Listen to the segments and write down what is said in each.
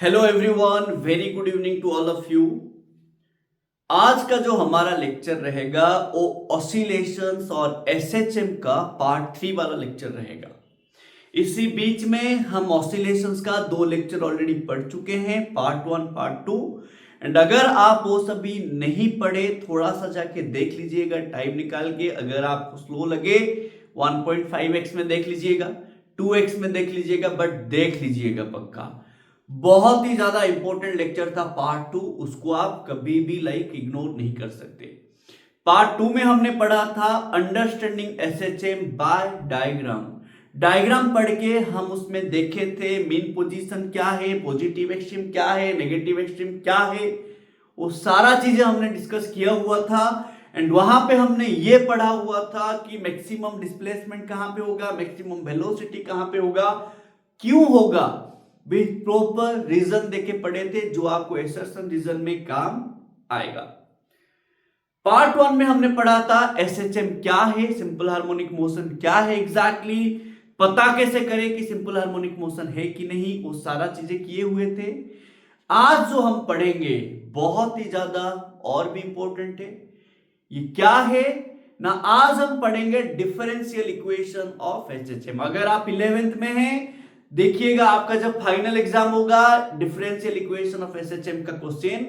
Hello everyone, very good evening to all of you. आज का जो हमारा लेक्चर रहेगा वो ऑसिलेशंस और एसएचएम का पार्ट 3 वाला लेक्चर रहेगा। इसी बीच में हम ऑसिलेशंस का 2 लेक्चर ऑलरेडी पढ़ चुके हैं, पार्ट 1 पार्ट 2। एंड अगर आप वो सभी नहीं पढ़े, थोड़ा सा जाके देख लीजिएगा टाइम निकाल के। अगर आपको स्लो लगे 1.5x में देख लीजिएगा, 2x में देख लीजिएगा, बट देख लीजिएगा पक्का। बहुत ही ज्यादा इंपॉर्टेंट लेक्चर था पार्ट 2, उसको आप कभी भी इग्नोर नहीं कर सकते। पार्ट 2 में हमने पढ़ा था understanding SHM by diagram. Diagram पढ़ के हम उसमें देखे थे मीन पोजीशन क्या है, पॉजिटिव एक्सट्रीम क्या है, नेगेटिव एक्सट्रीम क्या है, वो सारा चीजें हमने डिस्कस किया हुआ था। एंड वहां पे हमने ये पढ़ा हुआ था कि मैक्सिमम डिस्प्लेसमेंट कहां पे होगा, मैक्सिमम वेलोसिटी कहां पे होगा, क्यों होगा, विद प्रॉपर रीजन देके पढ़े थे जो आपको एसर्शन रीजन में काम आएगा। पार्ट 1 में हमने पढ़ा था एसएचएम क्या है, सिंपल हार्मोनिक मोशन क्या है एग्जैक्टली, पता कैसे करें कि सिंपल हार्मोनिक मोशन है कि नहीं, वो सारा चीजें किए हुए थे। आज जो हम पढ़ेंगे बहुत ही ज्यादा और भी इंपॉर्टेंट है। ये क्या है ना, आज हम पढ़ेंगे डिफरेंशियल इक्वेशन ऑफ एसएचएम। अगर आप 11th में हैं, देखिएगा आपका जब फाइनल एग्जाम होगा डिफरेंशियल इक्वेशन ऑफ एसएचएम का क्वेश्चन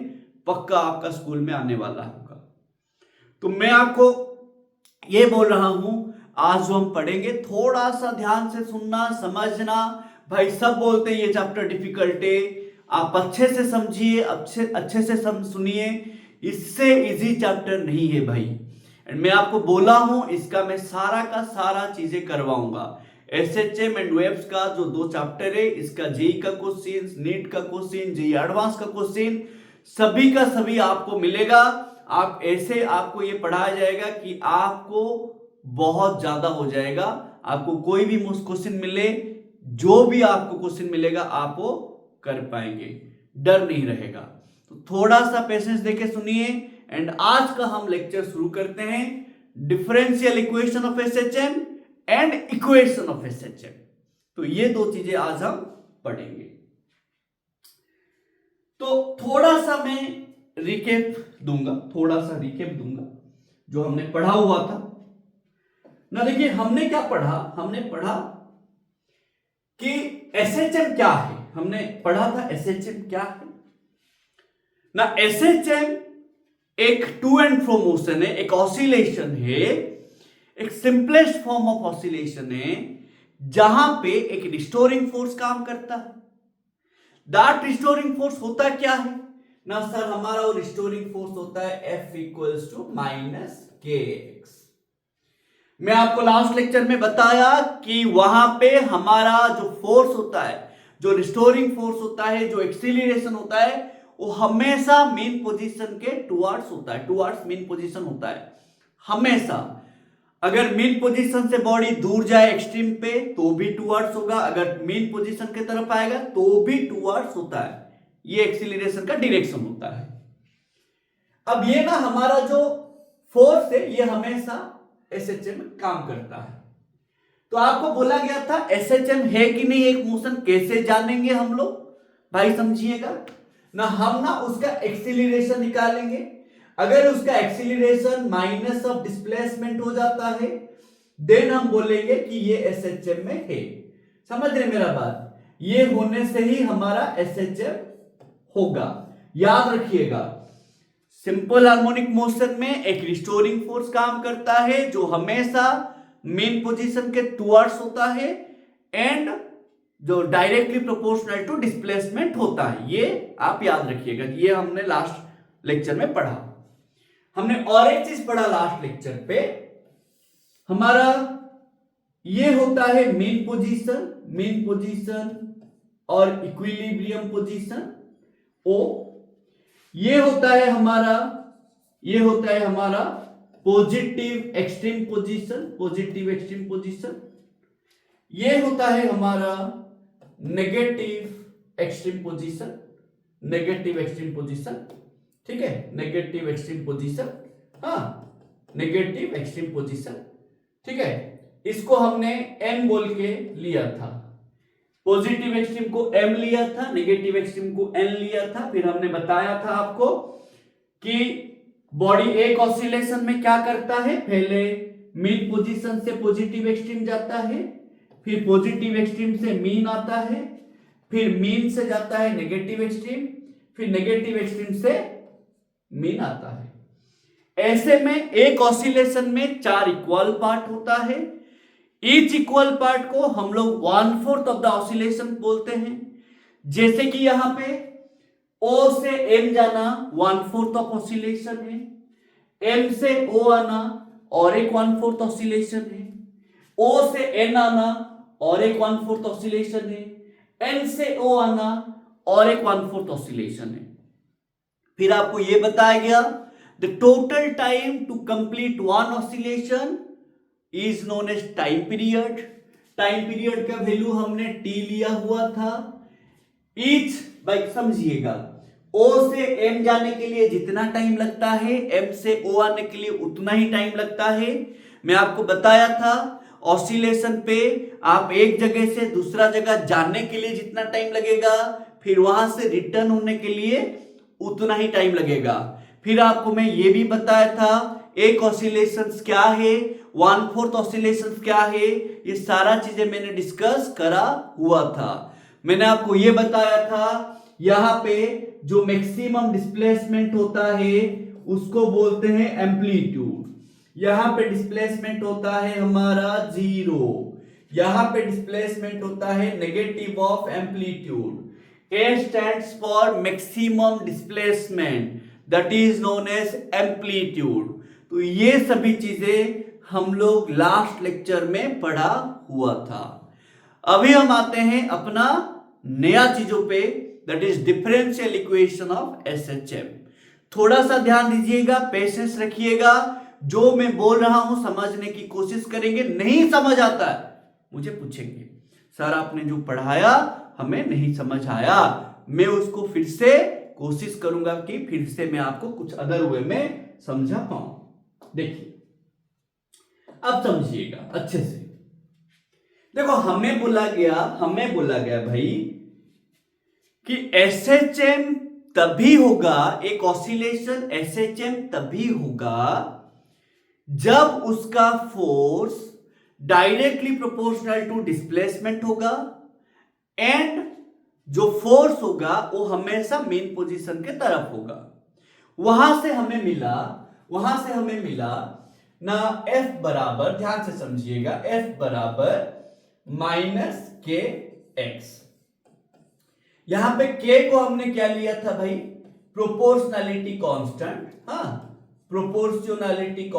पक्का आपका स्कूल में आने वाला होगा। तो मैं आपको ये बोल रहा हूं, आज जो हम पढ़ेंगे थोड़ा सा ध्यान से सुनना समझना। भाई सब बोलते हैं ये चैप्टर डिफिकल्ट है, आप अच्छे से समझिए, अच्छे से सुनिए, इससे इजी चैप्टर नहीं है भाई। एंड मैं आपको बोला हूं इसका मैं सारा का सारा चीजें करवाऊंगा। एसएचएम एंड वेव्स का जो 2 चैप्टर है, इसका जेई का क्वेश्चन, नीट का क्वेश्चन, जेई एडवांस का क्वेश्चन, सभी का सभी आपको मिलेगा। आप ऐसे आपको ये पढ़ाया जाएगा कि आपको बहुत ज्यादा हो जाएगा। आपको कोई भी क्वेश्चन मिले, जो भी आपको क्वेश्चन मिलेगा आप वो कर पाएंगे, डर नहीं रहेगा। तो थोड़ा सा पेशेंस देके सुनिए। एंड आज का हम लेक्चर शुरू करते हैं, differential equation of SHM and equation of SHM. तो ये 2 चीजें आज हम पढ़ेंगे। तो थोड़ा सा मैं रिकेप दूंगा जो हमने पढ़ा हुआ था ना। देखिए हमने क्या पढ़ा, हमने पढ़ा कि एसएचएम क्या है। हमने पढ़ा था एसएचएम क्या है ना। एसएचएम एक टू एंड फ्रो मोशन है, एक ऑसिलेशन है, एक सिंपलेस्ट फॉर्म ऑफ ऑसिलेशन है जहां पे एक रिस्टोरिंग फोर्स काम करता है। दैट रिस्टोरिंग फोर्स होता क्या है ना सर, हमारा वो रिस्टोरिंग फोर्स होता है F equals to minus kx। मैं आपको लास्ट लेक्चर में बताया कि वहां पे हमारा जो फोर्स होता है, जो रिस्टोरिंग फोर्स होता है, जो एक्सीलरेशन होता है, वो हमेशा मेन पोजीशन के टुवर्ड्स होता है, टुवर्ड्स मेन पोजीशन होता है हमेशा। अगर मेन पोजीशन से बॉडी दूर जाए एक्सट्रीम पे तो भी टुवर्ड्स होगा, अगर मेन पोजीशन की तरफ आएगा तो भी टुवर्ड्स होता है। ये एक्सीलरेशन का डायरेक्शन होता है। अब ये ना हमारा जो फोर्स है ये हमेशा एसएचएम में काम करता है। तो आपको बोला गया था एसएचएम है कि नहीं एक मोशन, कैसे जानेंगे हम लोग भाई, समझिएगा ना। हम ना उसका एक्सीलरेशन निकालेंगे। अगर उसका एक्सीलरेशन माइनस ऑफ डिस्प्लेसमेंट हो जाता है देन हम बोलेंगे कि ये एसएचएम में है। समझ रहे मेरा बात, ये होने से ही हमारा एसएचएम होगा। याद रखिएगा, सिंपल हार्मोनिक मोशन में एक रिस्टोरिंग फोर्स काम करता है जो हमेशा मेन पोजीशन के टुवर्ड्स होता है एंड जो डायरेक्टली प्रोपोर्शनल टू डिस्प्लेसमेंट होता है। ये आप याद रखिएगा, ये हमने लास्ट लेक्चर में पढ़ा। हमने और एक चीज पढ़ा लास्ट लेक्चर पे, हमारा ये होता है मेन पोजीशन और इक्विलिब्रियम पोजीशन ओ। ये होता है हमारा पॉजिटिव एक्सट्रीम पोजीशन, ये होता है हमारा नेगेटिव एक्सट्रीम पोजीशन, ठीक है, नेगेटिव एक्सट्रीम पोजीशन, हाँ नेगेटिव एक्सट्रीम पोजीशन, ठीक है। इसको हमने n बोल के लिया था। पॉजिटिव एक्सट्रीम को m लिया था, नेगेटिव एक्सट्रीम को n लिया था। फिर हमने बताया था आपको कि बॉडी एक ऑसिलेशन में क्या करता है, पहले मीन पोजीशन से पॉजिटिव एक्सट्रीम जाता है, फिर पॉजिटिव एक्सट्रीम से मीन आता है, फिर मीन से जाता है नेगेटिव एक्सट्रीम, फिर नेगेटिव एक्सट्रीम से मीन आता है। ऐसे में एक ऑसिलेशन में 4 इक्वल पार्ट होता है। ईच इक्वल पार्ट को हम लोग 1/4 ऑफ द ऑसिलेशन बोलते हैं। जैसे कि यहां पे O से M जाना 1/4 ऑफ ऑसिलेशन है, M से O आना और एक 1/4 ऑसिलेशन है, O से N आना और एक 1/4 ऑसिलेशन है, N से O आना और एक 1/4 ऑसिलेशन है। फिर आपको यह बताया गया the total time to complete one oscillation is known as time period. Time period का वैल्यू हमने T लिया हुआ था। ईच बाई समझिएगा, O से M जाने के लिए जितना टाइम लगता है, M से O आने के लिए उतना ही टाइम लगता है। मैं आपको बताया था ऑसिलेशन पे आप एक जगह से दूसरा जगह जाने के लिए जितना टाइम लगेगा, फिर वहां से रिटर्न होने के लिए उतना ही टाइम लगेगा। फिर आपको मैं ये भी बताया था एक ऑसिलेशंस क्या है, 1/4 ऑसिलेशंस क्या है, ये सारा चीजें मैंने डिस्कस करा हुआ था। मैंने आपको ये बताया था यहां पे जो मैक्सिमम डिस्प्लेसमेंट होता है उसको बोलते हैं एम्पलीट्यूड। यहां पे डिस्प्लेसमेंट होता है हमारा 0, यहां पे डिस्प्लेसमेंट होता है negative of amplitude. A stands for maximum displacement, that is known as amplitude। तो ये सभी चीजें हम लोग लास्ट लेक्चर में पढ़ा हुआ था। अभी हम आते हैं अपना नया चीजों पे, that is differential equation of SHM। थोड़ा सा ध्यान दीजिएगा, पेशेंस रखिएगा, जो मैं बोल रहा हूं समझने की कोशिश करेंगे। नहीं समझ आता है मुझे पूछेंगे, सर आपने जो पढ़ाया हमें नहीं समझ आया, मैं उसको फिर से कोशिश करूंगा कि फिर से मैं आपको कुछ अदर वे में समझा पाऊं। देखिए अब समझिएगा अच्छे से। देखो हमें बोला गया भाई कि एसएचएम तभी होगा, एक ऑसिलेशन एसएचएम तभी होगा जब उसका force directly proportional to displacement होगा एंड जो फोर्स होगा वो हमेशा मेन पोजीशन के तरफ होगा। वहां से हमें मिला ना F बराबर, ध्यान से समझिएगा, F बराबर -kx। यहां पे k को हमने क्या लिया था भाई, प्रोपोर्शनैलिटी कांस्टेंट। हाँ, प्रोपोर्शनैलिटी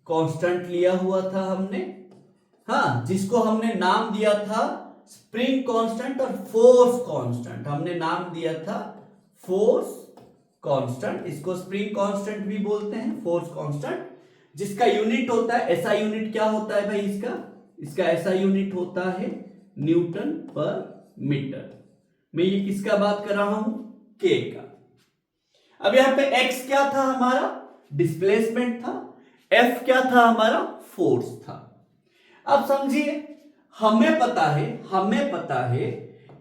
कांस्टेंट लिया हुआ था हमने। हाँ, जिसको हमने नाम दिया था स्प्रिंग कांस्टेंट और फोर्स कांस्टेंट। हमने नाम दिया था फोर्स कांस्टेंट, इसको स्प्रिंग कांस्टेंट भी बोलते हैं, फोर्स कांस्टेंट, जिसका यूनिट होता है एसआई यूनिट। क्या होता है भाई इसका एसआई यूनिट होता है न्यूटन पर मीटर। मैं ये किसका बात कर रहा हूं, के का। अब यहां पे x क्या था हमारा, डिस्प्लेसमेंट था, f क्या था हमारा, फोर्स था। अब समझिए, हमें पता है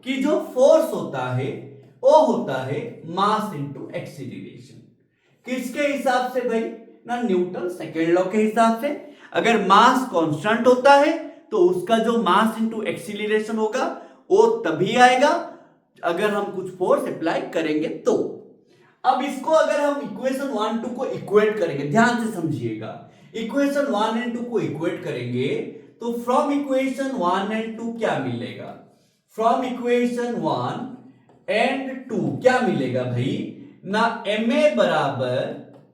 कि जो फोर्स होता है वो होता है मास इनटू एक्सीलरेशन। किसके हिसाब से भाई, ना न्यूटन सेकेंड लॉ के हिसाब से। अगर मास कांस्टेंट होता है तो उसका जो मास इनटू एक्सीलरेशन होगा वो तभी आएगा अगर हम कुछ फोर्स अप्लाई करेंगे तो। अब इसको अगर हम इक्वेशन 1 2 को इक्वेट करेंगे, ध्यान से समझिएगा, इक्वेशन 1 एंड 2 को इक्वेट करेंगे तो फ्रॉम इक्वेशन 1 एंड 2 क्या मिलेगा, फ्रॉम इक्वेशन 1 एंड 2 क्या मिलेगा भाई, ना ma बराबर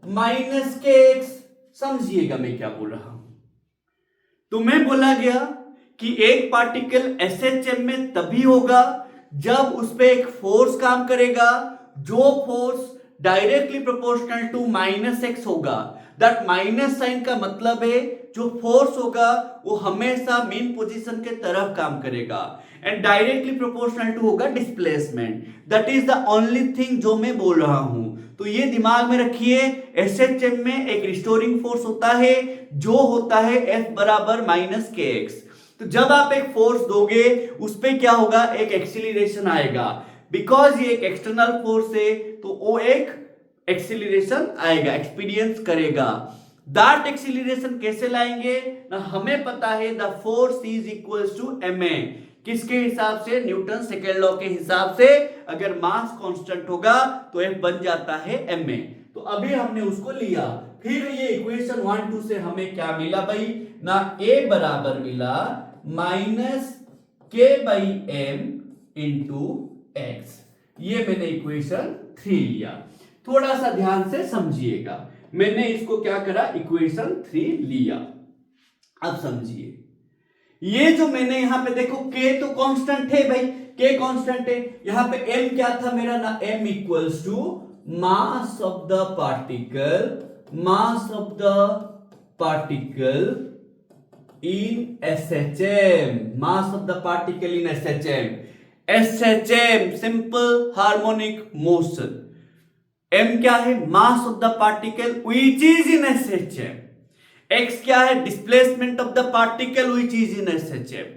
-kx। समझिएगा मैं क्या बोल रहा हूं। तुम्हें बोला गया कि एक पार्टिकल एसएचएम में तभी होगा जब उस पे एक फोर्स काम करेगा, जो force directly proportional to -x होगा। दैट माइनस साइन का मतलब है जो फोर्स होगा वो हमेशा मेन पोजीशन के तरफ काम करेगा एंड डायरेक्टली प्रोपोर्शनल टू होगा displacement. That is the only thing जो मैं बोल रहा हूं। तो ये दिमाग में रखिए, एसएचएम में एक रिस्टोरिंग फोर्स होता है जो होता है F बराबर -kx। तो जब आप एक फोर्स दोगे उस पे क्या होगा, एक एक्सीलरेशन आएगा, बिकॉज ये एक एक्सटर्नल फोर्स है तो वो एक एक्सीलरेशन आएगा, एक्सपीरियंस करेगा। दैट एक्सीलरेशन कैसे लाएंगे ना, हमें पता है the force is equals to ma, किसके हिसाब से, न्यूटन सेकेंड लॉ के हिसाब से। अगर मास कांस्टेंट होगा तो F बन जाता है ma। तो अभी हमने उसको लिया, फिर ये इक्वेशन 1 2 से हमें क्या मिला भाई ना, A बराबर मिला minus k by m into x. ये मैंने इक्वेशन 3 लिया। थोड़ा सा ध्यान से समझिएगा, मैंने इसको क्या करा, इक्वेशन 3 लिया। अब समझिए, ये जो मैंने यहां पे देखो k तो कांस्टेंट है भाई, k कांस्टेंट है, यहां पे m क्या था मेरा ना, m equals to mass of the particle, mass of the particle in SHM, mass of the particle in SHM। SHM simple harmonic motion, m क्या है, mass of the particle which is in SHM, x क्या है, displacement of the particle which is in SHM,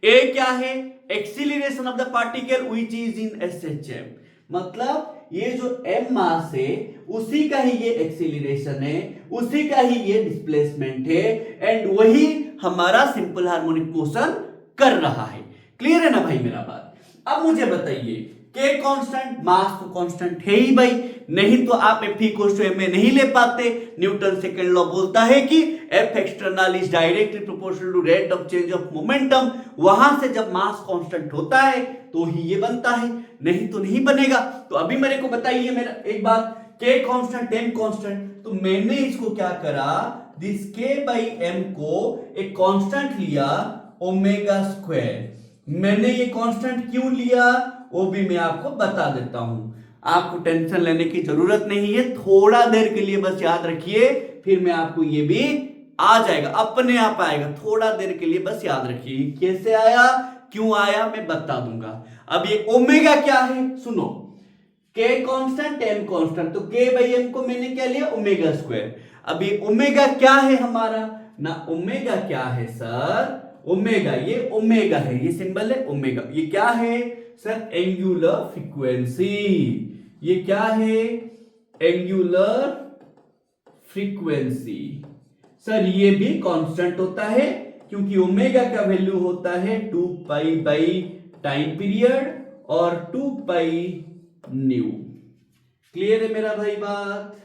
a क्या है, acceleration of the particle which is in SHM। मतलब ये जो m मास है उसी का ही ये एक्सीलरेशन है, उसी का ही ये डिस्प्लेसमेंट है, एंड वही हमारा सिंपल हार्मोनिक मोशन कर रहा है। क्लियर है ना भाई मेरा बात। अब मुझे बताइए, k कांस्टेंट, मास तो कांस्टेंट है ही भाई, नहीं तो आप F इक्वल्स टू ma नहीं ले पाते। न्यूटन सेकेंड लॉ बोलता है कि F external is directly proportional to rate of change of momentum. वहां से जब मास कांस्टेंट होता है तो ही ये बनता है, नहीं तो नहीं बनेगा। तो अभी मेरे को बताइए मेरा एक बात, k कांस्टेंट m कांस्टेंट, तो मैंने इसको क्या करा, दिस k बाई m को एक कांस्टेंट लिया ओमेगा स्क्वायर। मैंने ये कांस्टेंट क्यों लिया वो भी मैं आपको बता देता हूं, आपको टेंशन लेने की जरूरत नहीं है, थोड़ा देर के लिए बस याद रखिए, फिर मैं आपको ये भी आ जाएगा, अपने आप आएगा, थोड़ा देर के लिए बस याद रखिए कैसे आया क्यों आया मैं बता दूंगा। अब ये ओमेगा क्या है सुनो, k कांस्टेंट m कांस्टेंट, तो k बाई m को मैंने क्या लिया, ओमेगा स्क्वायर। अब ये ओमेगा क्या है हमारा ना, ओमेगा क्या है सर, ओमेगा, ये ओमेगा है, ये सिंबल है ओमेगा। ये क्या है सर, एंगुलर फ्रीक्वेंसी। ये क्या है, एंगुलर फ्रीक्वेंसी। सर ये भी कांस्टेंट होता है क्योंकि ओमेगा का वैल्यू होता है 2 पाई बाई टाइम पीरियड और 2 पाई न्यू। क्लियर है मेरा भाई बात,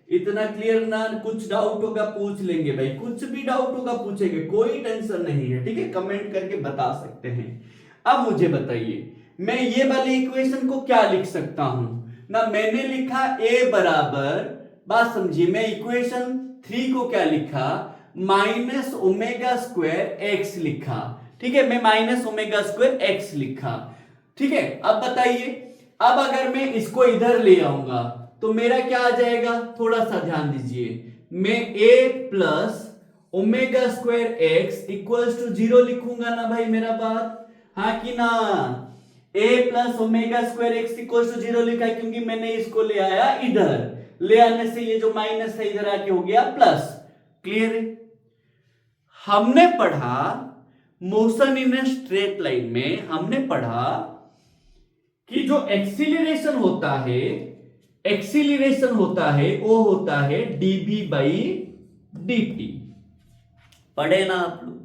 इतना क्लियर ना, कुछ डाउट होगा पूछ लेंगे भाई, कुछ भी डाउट होगा पूछेंगे, कोई टेंशन नहीं है, ठीक है, कमेंट करके बता सकते हैं। अब मुझे बताइए मैं ये वाली इक्वेशन को क्या लिख सकता हूं ना, मैंने लिखा a बराबर, बात समझिए, मैं इक्वेशन 3 को क्या लिखा, माइनस ओमेगा स्क्वायर एक्स लिखा, ठीक है, मैं माइनस ओमेगा स्क्वायर एक्स लिखा, ठीक है। अब बताइए, अब अगर मैं इसको इधर ले आऊंगा तो मेरा क्या आ जाएगा, थोड़ा सा ध्यान दीजिए, मैं a plus omega square x equals to 0 लिखूंगा ना भाई मेरा बात, हाँ कि ना, a plus omega square x equals to 0 लिखा है क्योंकि मैंने इसको ले आया इधर, ले आने से ये जो माइनस है इधर आके हो गया प्लस। क्लियर है। हमने पढ़ा motion in a straight line में, हमने पढ़ा कि जो एक्सीलरेशन होता है, एक्सीलरेशन होता है वो होता है dv बाई dt, पढ़े ना आप लोग।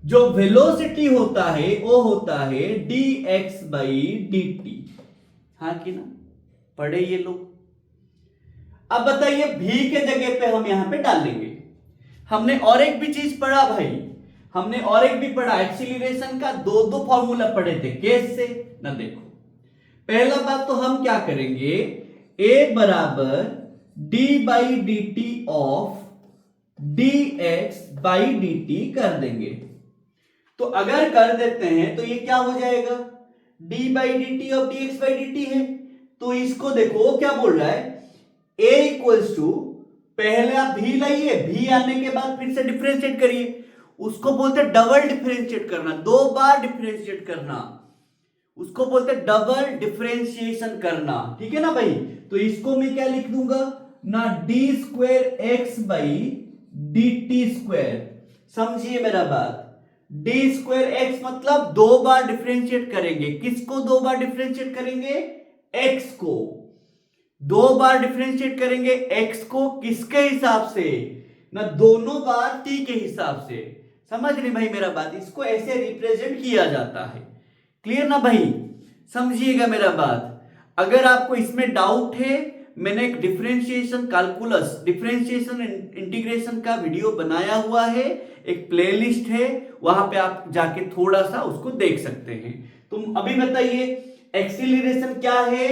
जो वेलोसिटी होता है वो होता है dx बाई dt, हाँ कि ना, पढ़े ये लोग। अब बताइए v के जगह पे हम यहां पे डालेंगे, हमने और एक भी चीज पढ़ा भाई, हमने और एक भी पढ़ा, एक्सीलरेशन का दो फॉर्मूला पढ़े थे, कैसे ना, देखो पहला बात तो हम क्या करेंगे, a बराबर d by d T of dx by dt कर देंगे। तो अगर कर देते हैं तो ये क्या हो जाएगा, d by d T of dx by dt है, तो इसको देखो वो क्या बोल रहा है, a इक्वल्स टू, पहले आप v लाइए, v आने के बाद फिर से डिफरेंशिएट करिए, उसको बोलते हैं डबल डिफरेंशिएट करना, 2 बार डिफरेंशिएट करना, उसको बोलते हैं डबल डिफरेंशिएशन करना, ठीक है ना भाई। तो इसको मैं क्या लिख दूंगा ना, d square x by d t square, समझिए मेरा बात, डी स्क्वायर एक्स मतलब 2 बार डिफरेंशिएट करेंगे। किसको 2 बार डिफरेंशिएट करेंगे? एक्स को 2 बार डिफरेंशिएट करेंगे। एक्स को किसके हिसाब से? ना दोनों बार टी के हिसाब से। समझ रहे भाई मेरा बात? इसको ऐसे रिप्रेजेंट किया जाता है। क्लियर ना भाई? समझिएगा मेरा बात। अगर आपको इसमें डाउट है, मैंने एक डिफरेंशिएशन कैलकुलस, डिफरेंशिएशन इंटीग्रेशन का वीडियो बनाया हुआ है, एक प्लेलिस्ट है, वहां पे आप जाके थोड़ा सा उसको देख सकते हैं। तुम अभी बताइए एक्सीलरेशन क्या है?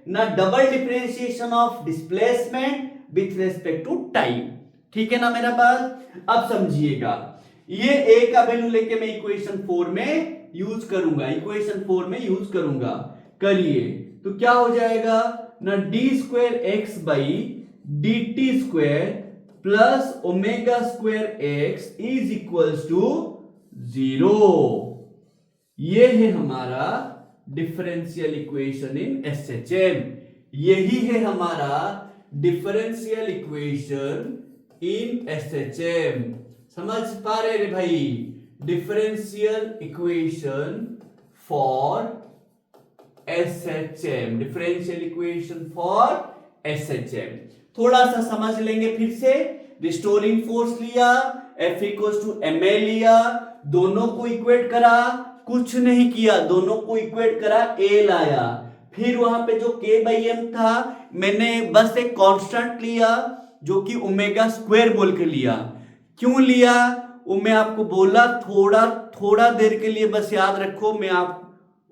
ना double differentiation of displacement with respect to time. ठीक है ना मेरा बात? अब समझिएगा, ये ए का वैल्यू लेके मैं इक्वेशन 4 में यूज करूंगा, इक्वेशन 4 में यूज करूंगा। करिए तो क्या हो जाएगा ना, d square x by d t square plus omega square x is equals to 0। ये है हमारा डिफरेंशियल इक्वेशन इन एसएचएम। यही है हमारा डिफरेंशियल इक्वेशन इन एसएचएम। समझ पा रहे रे भाई? Differential equation for SHM, differential equation for SHM. थोड़ा सा समझ लेंगे फिर से। रिस्टोरिंग फोर्स लिया, F इक्वल्स टू ma लिया, दोनों को इक्वेट करा, कुछ नहीं किया, दोनों को इक्वेट करा, a लाया, फिर वहां पे जो k बाई m था मैंने बस एक कांस्टेंट लिया जो कि ओमेगा स्क्वायर बोल के लिया। क्यों लिया वो मैं आपको बोला, थोड़ा देर के लिए बस याद रखो, मैं आप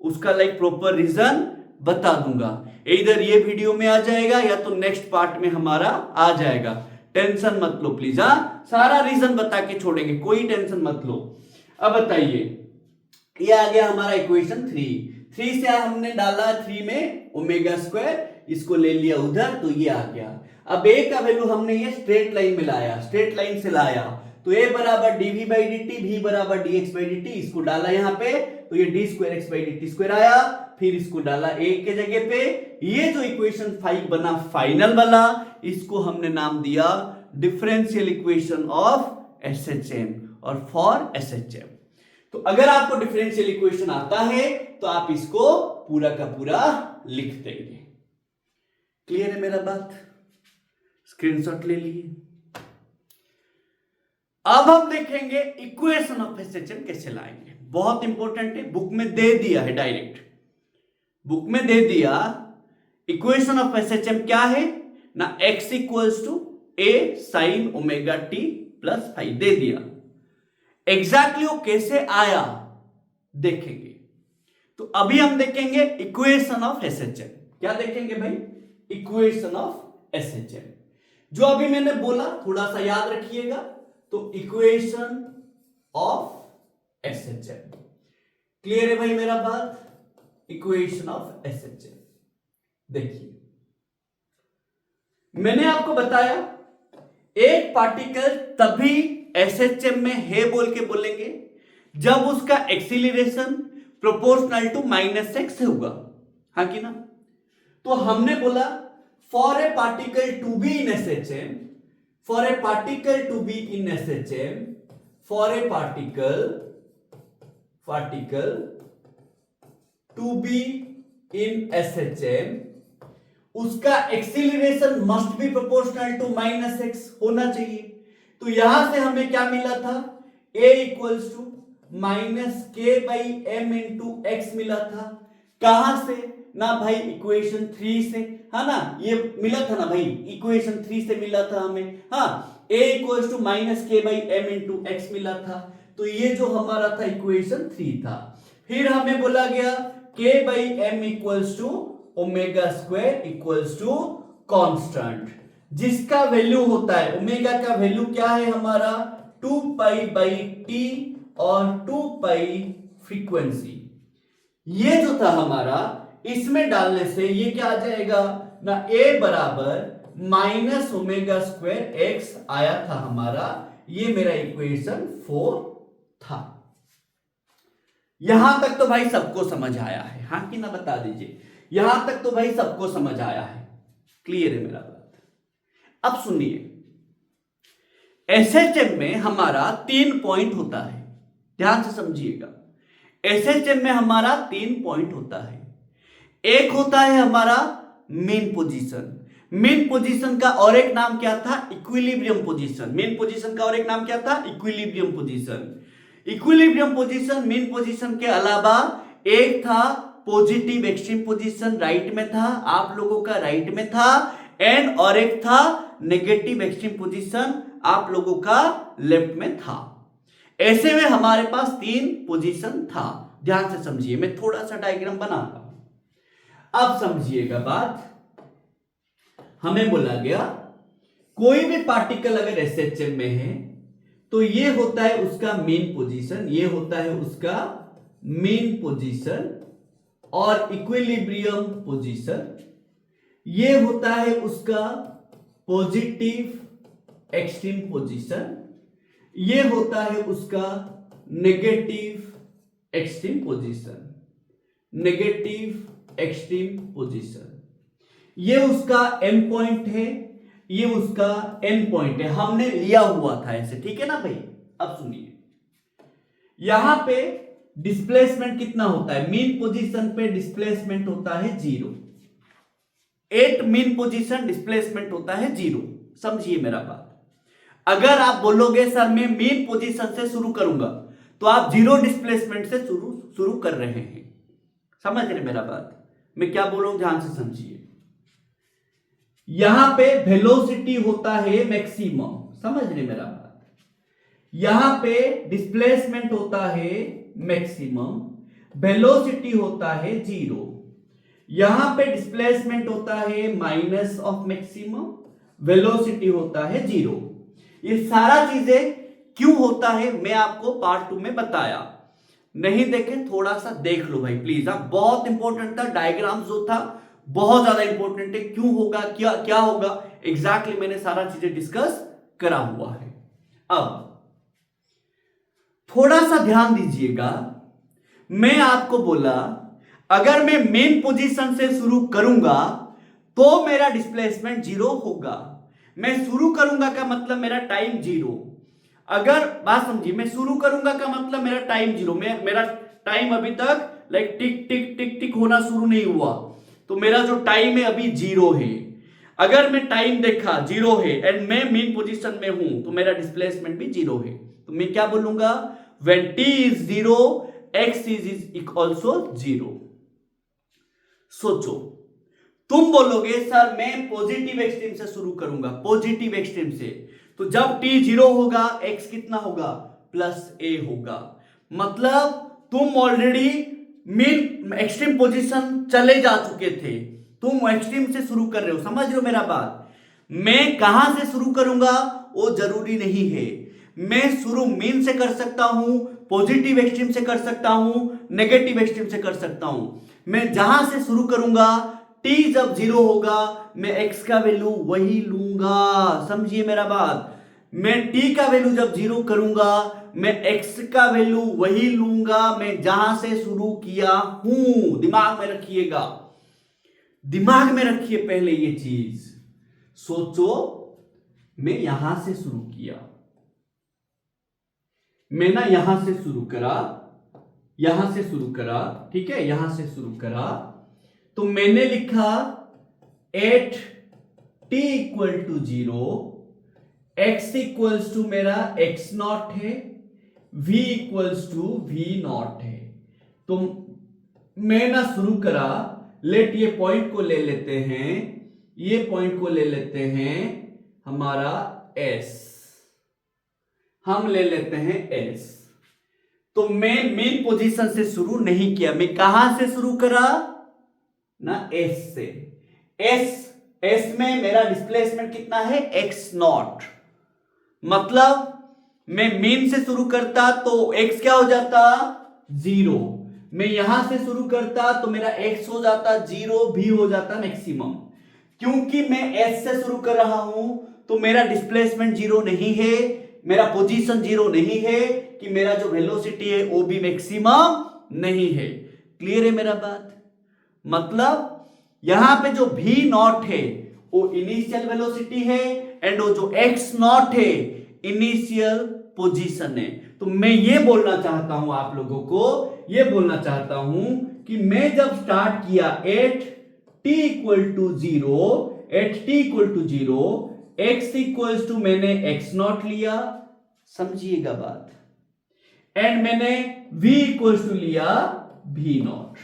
उसका प्रॉपर रीजन बता दूंगा। इधर ये वीडियो में आ जाएगा या तो नेक्स्ट पार्ट में हमारा आ जाएगा। टेंशन मत लो प्लीज। हाँ, सारा रीजन बता के छोड़ेंगे, कोई टेंशन मत लो। अब बताइए, ये आ गया हमारा इक्वेशन 3 से हमने डाला 3 में ओमेगा स्क्वायर, इसको ले लिया उधर, तो ये आ गया। अब ए का वैल्यू हमने ये स्ट्रेट लाइन में लाया, स्ट्रेट लाइन से लाया, तो ए बराबर डीवी बाई डी टी, भी बराबर D x by d T, इसको डाला यहाँ पे, तो ये D square x by d t square आया, फिर इसको डाला ए के जगह पे। ये जो इक्वेशन 5 बना फाइनल वाला, इसको हमने नाम दिया डिफरेंशियल इक्वेशन ऑफ एसएचएम और फॉर एसएचएम। तो अगर आपको डिफरेंशियल इक्वेशन आता है तो आप इसको पूरा का पूरा लिख देंगे। क्लियर है मेरा बात? स्क्रीनशॉट ले लिए। अब हम देखेंगे इक्वेशन ऑफ एसएचएम कैसे लाएंगे। बहुत इंपॉर्टेंट है, बुक में दे दिया है, डायरेक्ट बुक में दे दिया। इक्वेशन ऑफ एसएचएम क्या है ना, x equals to a sine omega t plus 5 दे दिया। एग्जैक्टली वो कैसे आया देखेंगे। तो अभी हम देखेंगे इक्वेशन ऑफ एसएचएम। क्या देखेंगे भाई? Equation of SHM. जो अभी मैंने बोला थोड़ा सा याद रखिएगा। तो इक्वेशन ऑफ एसएचएम, क्लियर है भाई मेरा बात? इक्वेशन ऑफ एसएचएम देखिए, मैंने आपको बताया एक पार्टिकल तभी एसएचएम में है बोल के बोलेंगे जब उसका एक्सीलरेशन प्रोपोर्शनल टू -x होगा, हाँ कि ना? तो हमने बोला for a particle to be in SHM, for a particle to be in SHM, for a particle to be in SHM, उसका acceleration must be proportional to -x होना चाहिए। तो यहां से हमें क्या मिला था? a equals to -k by m into x मिला था। कहां से ना भाई? इक्वेशन 3 से, है ना? ये मिला था ना भाई, इक्वेशन 3 से मिला था हमें। हाँ, a equals to -k by m into x मिला था। तो ये जो हमारा था इक्वेशन 3 था। फिर हमें बोला गया k by m equals to omega square equals to constant, जिसका वैल्यू होता है, ओमेगा का वैल्यू क्या है हमारा? 2 पाई बाई टी और 2 पाई फ्रीक्वेंसी। ये जो था हमारा, इसमें डालने से ये क्या आ जाएगा ना, a बराबर माइनस ओमेगा स्क्वायर एक्स आया था हमारा। ये मेरा इक्वेशन 4 था। यहां तक तो भाई सबको समझ आया है, हाँ कि ना? बता दीजिए, यहां तक तो भाई सबको समझ आया है। क्लियर है मेरा बात? अब सुनिए, एसएचएम में हमारा 3 पॉइंट होता है। ध्यान से समझिएगा। एसएचएम में हमारा 3 पॉइंट होता है। एक होता है हमारा मेन पोजीशन। मेन पोजीशन का और एक नाम क्या था? Equilibrium position. मेन पोजीशन का और एक नाम क्या था? Equilibrium position. Equilibrium position main position के अलावा एक था पॉजिटिव एक्सट्रीम पोजीशन, राइट में था, आप लोगों का राइट में था, एंड और एक था नेगेटिव एक्सट्रीम पोजीशन, आप लोगों का लेफ्ट में था। ऐसे में हमारे पास 3 पोजीशन था। ध्यान से समझिए, मैं थोड़ा सा डायग्राम बनाता हूं, अब समझिएगा बात। हमें बोला गया कोई भी पार्टिकल अगर एसएचएम में है तो ये होता है उसका मेन पोजीशन, ये होता है उसका मेन पोजीशन, और इक्विलिब्रियम पोजीशन ये होता है उसका पॉजिटिव एक्सट्रीम पोजीशन, ये होता है उसका negative extreme position. Negative extreme position ये उसका एम पॉइंट है, ये उसका एन पॉइंट है, हमने लिया हुआ था ऐसे, ठीक है ना भाई। अब सुनिए, यहां पे डिस्प्लेसमेंट कितना होता है? मीन पोजीशन पे डिस्प्लेसमेंट होता है 0। एट मीन पोजीशन डिस्प्लेसमेंट होता है 0। समझिए मेरा बात। अगर आप बोलोगे सर मैं मीन पोजीशन से शुरू करूंगा, तो आप 0 डिस्प्लेसमेंट से शुरू कर रहे हैं। समझ रहे मेरा बात? मैं क्या बोल रहा हूं, ध्यान से समझिए। यहां पे वेलोसिटी होता है मैक्सिमम, समझ रहे मेरा बात। यहां पे डिस्प्लेसमेंट होता है मैक्सिमम, वेलोसिटी होता है 0। यहां पे डिस्प्लेसमेंट होता है माइनस ऑफ मैक्सिमम, वेलोसिटी होता है 0। ये सारा चीजें क्यों होता है मैं आपको पार्ट 2 में बताया। नहीं देखे थोड़ा सा देख लो भाई प्लीज। बहुत इंपॉर्टेंट था, डायग्राम जो था बहुत ज्यादा इंपॉर्टेंट है। क्यों होगा, क्या होगा एग्जैक्टली मैंने सारा चीजें डिस्कस करा हुआ है। अब थोड़ा सा ध्यान दीजिएगा, मैं आपको बोला अगर मैं मेन पोजीशन से शुरू करूंगा तो मेरा डिस्प्लेसमेंट 0 होगा। मैं शुरू करूंगा का मतलब मेरा टाइम 0। अगर बात समझिए, मैं शुरू करूंगा का मतलब मेरा टाइम 0, मेरा टाइम अभी तक लाइक टिक टिक टिक टिक होना शुरू नहीं हुआ, तो मेरा जो टाइम है अभी 0 है। अगर मैं टाइम देखा 0 है एंड मैं मेन पोजीशन में हूं तो मेरा डिस्प्लेसमेंट भी 0 है। तो मैं क्या बोलूंगा, when t is 0 x is also 0। सोचो, तुम बोलोगे सर मैं पॉजिटिव एक्सट्रीम से शुरू करूंगा, पॉजिटिव एक्सट्रीम से, तो जब t 0 होगा x कितना होगा, +a होगा। मतलब तुम ऑलरेडी मीन एक्सट्रीम पोजीशन चले जा चुके थे, तुम एक्सट्रीम से शुरू कर रहे हो। समझ रहे हो मेरा बात? मैं कहां से शुरू करूंगा वो जरूरी नहीं है। मैं शुरू मीन से कर सकता हूं, पॉजिटिव एक्सट्रीम से कर सकता हूं, नेगेटिव एक्सट्रीम से कर सकता हूं। मैं जहां से शुरू करूंगा t जब 0 होगा मैं x का वैल्यू वही लूंगा। समझिए मेरा बात? मैं t का वैल्यू जब 0 करूंगा मैं x का वैल्यू वही लूंगा मैं जहां से शुरू किया हूं। दिमाग में रखिएगा, दिमाग में रखिए पहले ये चीज। सोचो, मैं यहां से शुरू किया, मैं ना यहां से शुरू करा, यहां से शुरू करा, ठीक है, यहां से शुरू करा, तो मैंने लिखा at t equal to 0, x equals to मेरा x0 है, v इक्वल्स टू v0 है। तो मैं ना शुरू करा, लेट ये पॉइंट को ले लेते हैं, ये पॉइंट को ले लेते हैं हमारा s, हम ले लेते हैं s। तो मैं मेन पोजीशन से शुरू नहीं किया, मैं कहां से शुरू करा ना, s से। s में मेरा डिस्प्लेसमेंट कितना है, x0। मतलब मैं मेन से शुरू करता तो x क्या हो जाता, 0। मैं यहां से शुरू करता तो मेरा x हो जाता 0, भी हो जाता मैक्सिमम। क्योंकि मैं s से शुरू कर रहा हूं तो मेरा डिस्प्लेसमेंट 0 नहीं है, मेरा पोजीशन 0 नहीं है, कि मेरा जो वेलोसिटी है वो भी मैक्सिमम नहीं है। क्लियर है मेरा बात? मतलब यहां पे जो v0 है वो इनिशियल वेलोसिटी है, एंड वो जो x0 है इनिशियल पोजीशन है। तो मैं ये बोलना चाहता हूं आप लोगों को, ये बोलना चाहता हूं कि मैं जब स्टार्ट किया at t equal to zero, x equal to मैंने एक्स नॉट लिया, समझिएगा बात, एंड मैंने v इक्वल टू लिया v नॉट।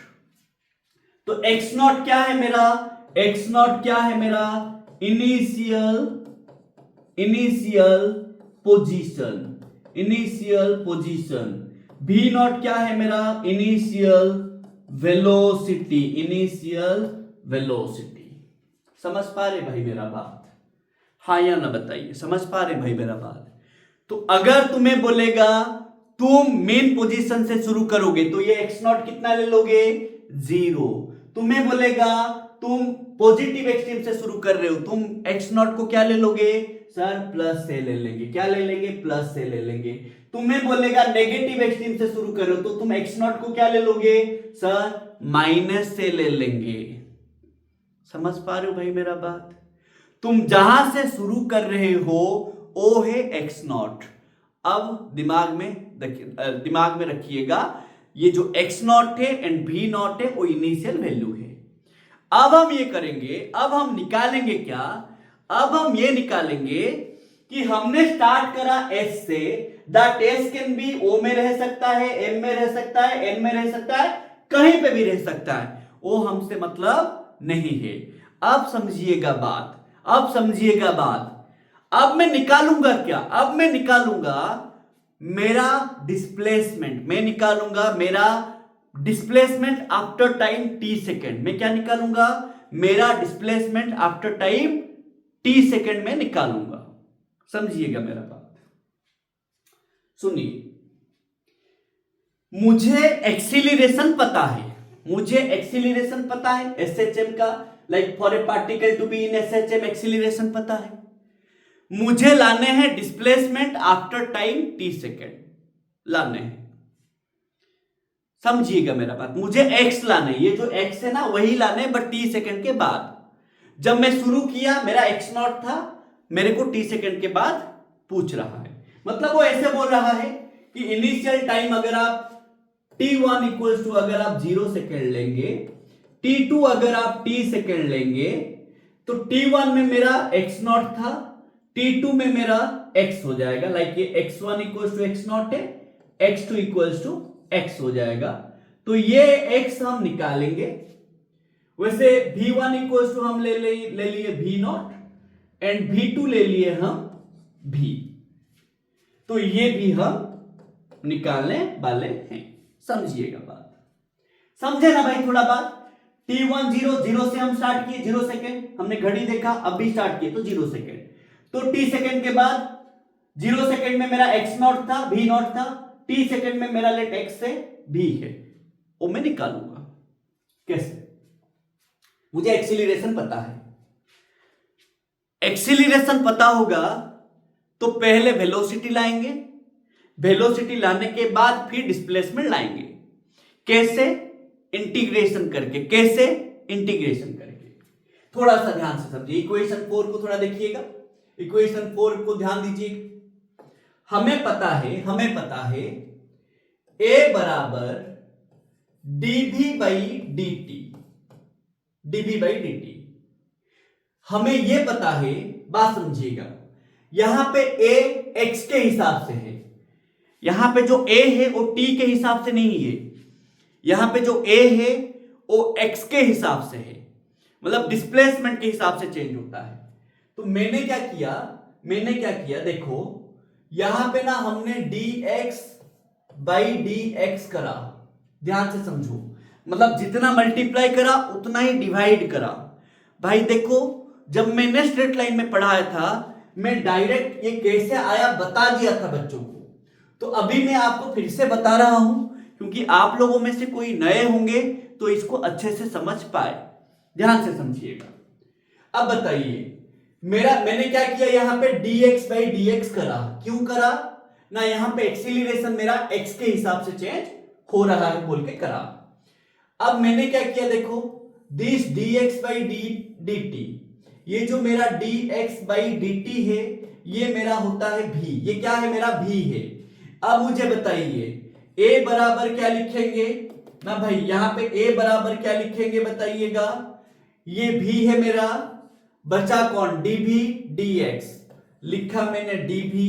तो x नॉट क्या है मेरा, x नॉट क्या है मेरा, इनिशियल पोजीशन, v नॉट क्या है मेरा, इनिशियल वेलोसिटी। समझ पा रहे भाई मेरा बात, हाँ या ना बताइए, समझ पा रहे भाई मेरा बात। तो अगर तुम्हें बोलेगा तुम मेन पोजीशन से शुरू करोगे तो ये एक्स नॉट कितना ले लोगे, 0। तुम्हें बोलेगा तुम पॉजिटिव एक्सट्रीम से शुरू कर रहे हो, तुम एक्स नॉट को क्या ले लोगे सर, प्लस से ले लेंगे, क्या ले लेंगे, प्लस से ले लेंगे। तुम्हें बोलेगा नेगेटिव एक्सट्रीम से शुरू कर रहे हो तो तुम एक्स नॉट को क्या ले लोगे सर, माइनस से ले लेंगे। समझ पा रहे हो भाई मेरा बात। तुम जहां से शुरू कर रहे हो वो है एक्स नॉट। अब दिमाग में रखिएगा, ये जो एक्स नॉट है एंड भी नॉट है वो इनिशियल वैल्यू है। अब हम ये करेंगे, अब हम निकालेंगे क्या, अब हम ये निकालेंगे कि हमने स्टार्ट करा एस से, that S can be O में रह सकता है, एम में रह सकता है, एन में रह सकता है, कहीं पे भी रह सकता है, वो हमसे मतलब नहीं है। अब समझिएगा बात, अब मैं निकालूंगा क्या, अब मैं निकालूंगा मेरा displacement after time t second. मैं क्या निकालूंगा, मेरा displacement after time t second में निकालूंगा। समझिएगा मेरा बात, सुनिए, मुझे एक्सीलरेशन पता है, एसएचएम का, like for a particle to be in SHM acceleration पता है। मुझे लाने हैं displacement after time t second लाने हैं, समझिएगा मेरा बात। मुझे x लाने, ये जो x है ना वही लाने, बट t सेकेंड के बाद। जब मैं शुरू किया मेरा x नॉट था, मेरे को t सेकेंड के बाद पूछ रहा है, मतलब वो ऐसे बोल रहा है कि इनिशियल टाइम अगर आप t1 इक्वल्स टू अगर आप 0 सेकेंड लेंगे, t2 अगर आप t सेकेंड लेंगे, तो t1 में मेरा x नॉट था, t2 में मेरा x हो जाएगा, लाइक ये x1 equals to x not है, x2 इक्वल्स टू x हो जाएगा। तो ये x हम निकालेंगे। वैसे v1 इक्वल्स टू हम ले लिए v नॉट एंड v2 ले लिए हम v, तो ये भी हम निकालने वाले हैं। समझिएगा बात, समझे ना भाई थोड़ा बात। t1 0 से हम स्टार्ट किए, 0 सेकेंड, हमने घड़ी देखा, अब भी स्टार्ट किए तो 0 सेकेंड। तो t सेकेंड के बाद 0 सेकेंड में मेरा x नॉट था, v नॉट था, t सेकेंड में मेरा लेट x से v है, वो मैं निकालूंगा। कैसे, मुझे एक्सीलरेशन पता है। एक्सीलरेशन पता होगा तो पहले वेलोसिटी लाएंगे, वेलोसिटी लाने के बाद फिर डिस्प्लेसमेंट लाएंगे। कैसे, इंटीग्रेशन करके। कैसे, इंटीग्रेशन करके। थोड़ा सा ध्यान से समझिए, इक्वेशन 4 को थोड़ा देखिएगा, इक्वेशन 4 को ध्यान दीजिए। हमें पता है a बराबर dv बाई dt। हमें यह पता है, बात समझिएगा, यहां पे a x के हिसाब से है, यहां पे जो a है वो t के हिसाब से नहीं है, यहां पे जो a है वो x के हिसाब से है, मतलब डिस्प्लेसमेंट के हिसाब से चेंज होता है। तो मैंने क्या किया, देखो यहां पे ना हमने dx बाई dx करा, ध्यान से समझो, मतलब जितना मल्टीप्लाई करा उतना ही डिवाइड करा। भाई देखो, जब मैंने स्ट्रेट लाइन में पढ़ाया था, मैं डायरेक्ट ये कैसे आया बता दिया था बच्चों को, तो अभी मैं आपको फिर से बता रहा हूं, क्योंकि आप लोगों में से कोई नए होंगे तो इसको अच्छे से समझ पाए। ध्यान से समझिएगा। अब बताइए, मैंने क्या किया, यहां पे dx बाई dx करा, क्यों करा ना, यहां पे एक्सीलरेशन मेरा x के हिसाब से चेंज हो रहा है बोल के करा। अब मैंने क्या किया, देखो दिस dx बाई dt, ये जो मेरा dx बाई dt है ये मेरा होता है भी, ये क्या है मेरा भी है। अब मुझे बताइए a बराबर क्या लिखेंगे ना भाई, यहां पे a बराबर क्या लिखेंगे बताइएगा, ये भी है मेरा, बचा कौन dv dx, लिखा मैंने dv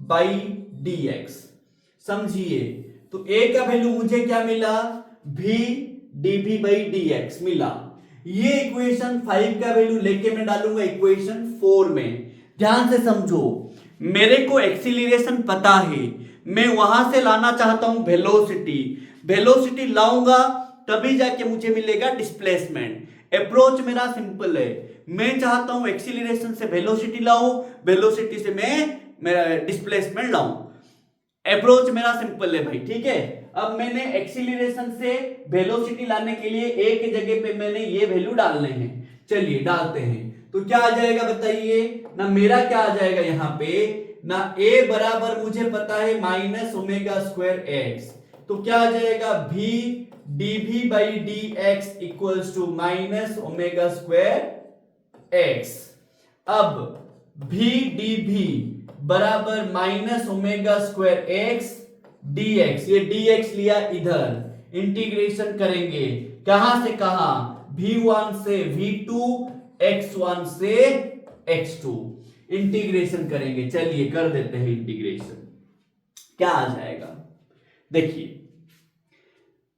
बाई dx, समझिए। तो a का वैल्यू मुझे क्या मिला, v dv बाई dx मिला। ये इक्वेशन 5 का वैल्यू लेके मैं डालूंगा इक्वेशन 4 में। ध्यान से समझो, मेरे को एक्सीलरेशन पता है, मैं वहां से लाना चाहता हूं वेलोसिटी, वेलोसिटी लाऊंगा तभी जाके मुझे मिलेगा डिस्प्लेसमेंट। अप्रोच मेरा सिंपल है, मैं चाहता हूं एक्सीलरेशन से वेलोसिटी लाऊं, वेलोसिटी से मैं मेरा डिस्प्लेसमेंट लाऊं। अप्रोच मेरा सिंपल है भाई, ठीक है। अब मैंने एक्सीलरेशन से वेलोसिटी लाने के लिए एक जगह पे मैंने ये वैल्यू डालने हैं, चलिए डालते हैं। तो क्या आ जाएगा बताइए ना, मेरा क्या आ जाएगा यहां पे ना, a बराबर मुझे पता है माइनस ओमेगा स्क्वायर एक्स, तो क्या आ जाएगा v dv by dx equals to minus omega square x. अब v dv बराबर minus omega square x dx, ये dx लिया इधर, इंटीग्रेशन करेंगे कहां से कहां, v1 से v2, x1 से x2, इंटीग्रेशन करेंगे। चलिए कर देते हैं इंटीग्रेशन, क्या आ जाएगा देखिए,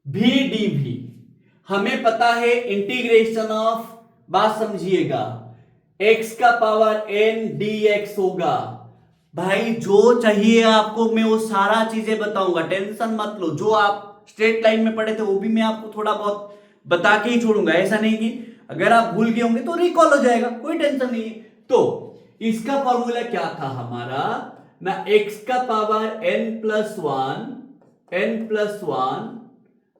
v dv हमें पता है इंटीग्रेशन ऑफ, बात समझिएगा, x का पावर n dx होगा। भाई जो चाहिए आपको मैं वो सारा चीजें बताऊंगा, टेंशन मत लो। जो आप स्ट्रेट लाइन में पढ़े थे वो भी मैं आपको थोड़ा बहुत बता के ही छोड़ूंगा, ऐसा नहीं कि अगर आप भूल गए होंगे तो रिकॉल हो जाएगा, कोई टेंशन नहीं है। तो इसका फॉर्मूला क्या था हमारा ना, x का power n plus one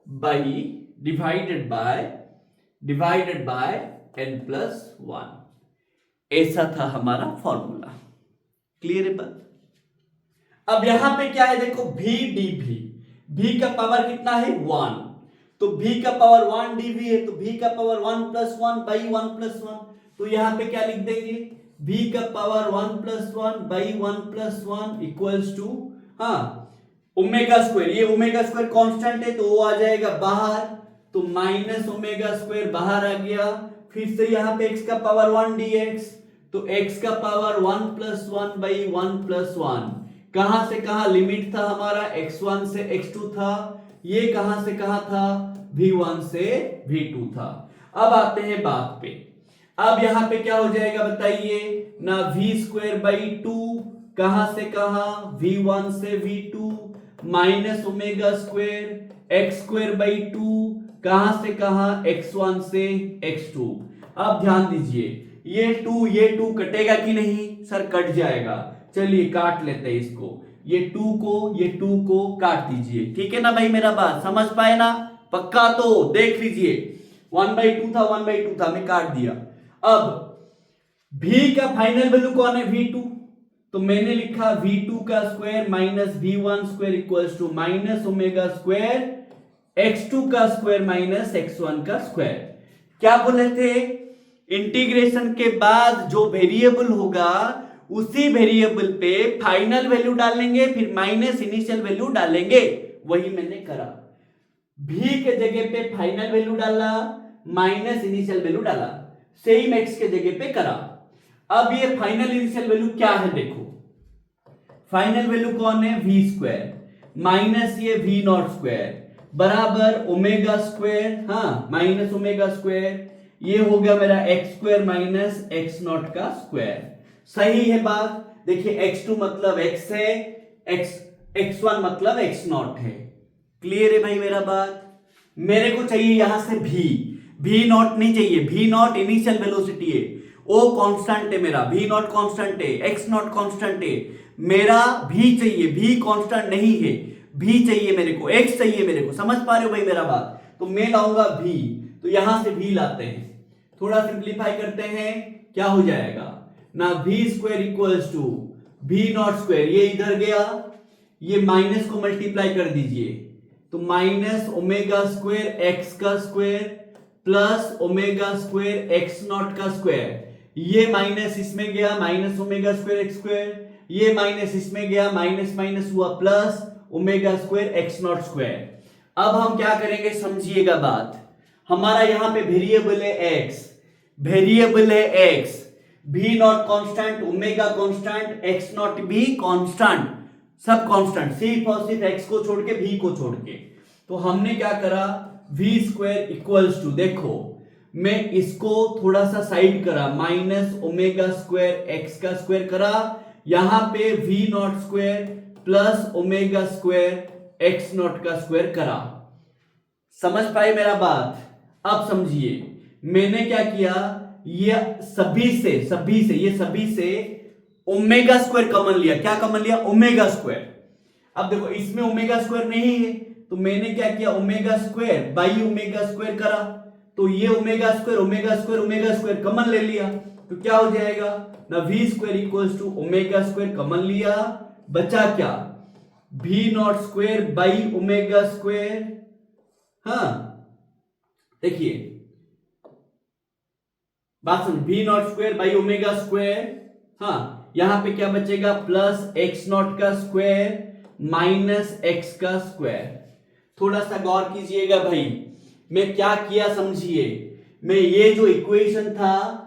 by divided by n plus one, ऐसा था हमारा फॉर्मूला। क्लियर है बात। अब यहां पे क्या है देखो, v dv, v का पावर कितना है 1, तो v का पावर 1 dv है, तो v का पावर 1 प्लस 1 बाई 1 प्लस 1, तो यहां पे क्या लिख देंगे, v का power 1 plus 1 by 1 plus 1 equals to, हाँ ओमेगा स्क्वायर, ये ओमेगा स्क्वायर कांस्टेंट है तो वो आ जाएगा बाहर, तो माइनस ओमेगा स्क्वायर बाहर आ गया। फिर से यहां पे x का पावर 1 dx, तो x का पावर 1 प्लस 1 बाई 1 प्लस 1, कहां से कहां लिमिट था हमारा, x1 से x2 था, ये कहां से कहां था, v1 से v2 था। अब आते हैं बात पे, अब यहां पे क्या हो जाएगा बताइए ना, v स्क्वायर बाई 2, कहां से कहां, v1 से v2, minus omega square x square by 2, कहां से कहां, x1 से x2। अब ध्यान दीजिए, ये 2 कटेगा कि नहीं, सर कट जाएगा, चलिए काट लेते हैं इसको, ये 2 को काट दीजिए, ठीक है ना भाई, मेरा बात समझ पाए ना, पक्का तो देख लीजिए, 1/2 था 1/2 था, मैं काट दिया। अब v का फाइनल वैल्यू कौन है, v2, तो मैंने लिखा v2 का square minus v1 square equals to minus omega square x2 का स्क्वायर माइनस x1 का स्क्वायर। क्या बोले थे, इंटीग्रेशन के बाद जो वेरिएबल होगा उसी वेरिएबल पे फाइनल वैल्यू डालेंगे, फिर माइनस इनिशियल वैल्यू डालेंगे, वही मैंने करा। v के जगह पे फाइनल वैल्यू डाला, माइनस इनिशियल वैल्यू डाला, सेम x के जगह पे करा। अब ये फाइनल इनिशियल वैल्यू क्या है देखो, फाइनल वैल्यू कौन है, v स्क्वायर माइनस ये v नॉट स्क्वायर बराबर ओमेगा स्क्वायर, हाँ माइनस ओमेगा स्क्वायर, ये हो गया मेरा x square minus x not का स्क्वायर। सही है बात, देखिए x2 मतलब x है, x1 मतलब x नॉट है। क्लियर है भाई मेरा बात। मेरे को चाहिए यहां से v नॉट नहीं चाहिए, v नॉट इनिशियल वेलोसिटी है, o कांस्टेंट है मेरा, v नॉट कांस्टेंट है, x नॉट कांस्टेंट है, मेरा v चाहिए, v कांस्टेंट नहीं है, v चाहिए मेरे को, x चाहिए मेरे को, समझ पा रहे हो भाई मेरा बात। तो मैं लाऊंगा v, तो यहां से v लाते हैं, थोड़ा सिंप्लीफाई करते हैं, क्या हो जाएगा ना, v square equals to v not square, ये इधर गया, ये माइनस को मल्टीप्लाई कर दीजिए, तो माइनस ओमेगा स्क्वायर x का square plus omega square x not का स्क्वायर, ये माइनस इसमें गया minus omega square x square, ये माइनस इसमें गया माइनस माइनस हुआ plus omega square x not square. अब हम क्या करेंगे समझिएगा बात, हमारा यहां पे वेरिएबल है एक्स, वेरिएबल है एक्स, भी not constant, omega constant, x not भी कांस्टेंट, सब कांस्टेंट, सिर्फ और सिर्फ एक्स को छोड़ के भी को छोड़ के। तो हमने क्या करा, वी स्क्वायर इक्वल्स टू, देखो मैं इसको थोड़ा सा साइड करा, माइनस ओमेगा स्क्वायर एक्स का स्क्वायर करा, यहां पे v not square plus omega square x not का स्क्वायर करा। समझ पाए मेरा बात? अब समझिए मैंने क्या किया, ये सभी से ओमेगा स्क्वायर कॉमन लिया। क्या कॉमन लिया? Omega square. अब देखो इसमें ओमेगा स्क्वायर नहीं है तो मैंने क्या किया, omega square by omega square करा, तो ये ओमेगा स्क्वायर कॉमन ले लिया, तो क्या हो जाएगा ना, v square equals to omega square common लिया, बचा क्या, v not square by omega square. हाँ देखिए बात समझ, v not square by omega square, हाँ यहां पे क्या बचेगा, प्लस एक्स नॉट का स्क्वायर माइनस एक्स का स्क्वायर। थोड़ा सा गौर कीजिएगा भाई, मैं क्या किया समझिए, मैं ये जो इक्वेशन था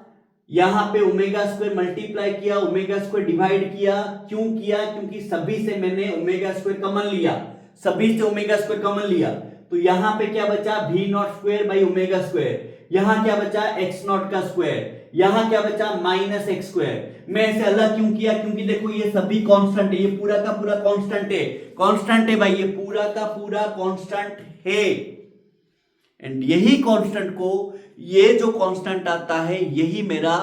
यहां पे ओमेगा स्क्वायर मल्टीप्लाई किया, ओमेगा स्क्वायर डिवाइड किया, क्यों किया, क्योंकि सभी से मैंने ओमेगा स्क्वायर कॉमन लिया, सभी से ओमेगा स्क्वायर कॉमन लिया, तो यहां पे क्या बचा, भी not square by omega square, यहां क्या बचा, एक्स नॉट का स्क्वायर, यहां क्या बचा, माइनस एक्स स्क्वायर। मैं ऐसे अलग क्यों किया, क्योंकि देखो ये सभी कांस्टेंट है, ये पूरा का पूरा कांस्टेंट है, कांस्टेंट है भाई, ये पूरा का पूरा कांस्टेंट है, एंड यही कांस्टेंट को, ये जो कांस्टेंट आता है यही मेरा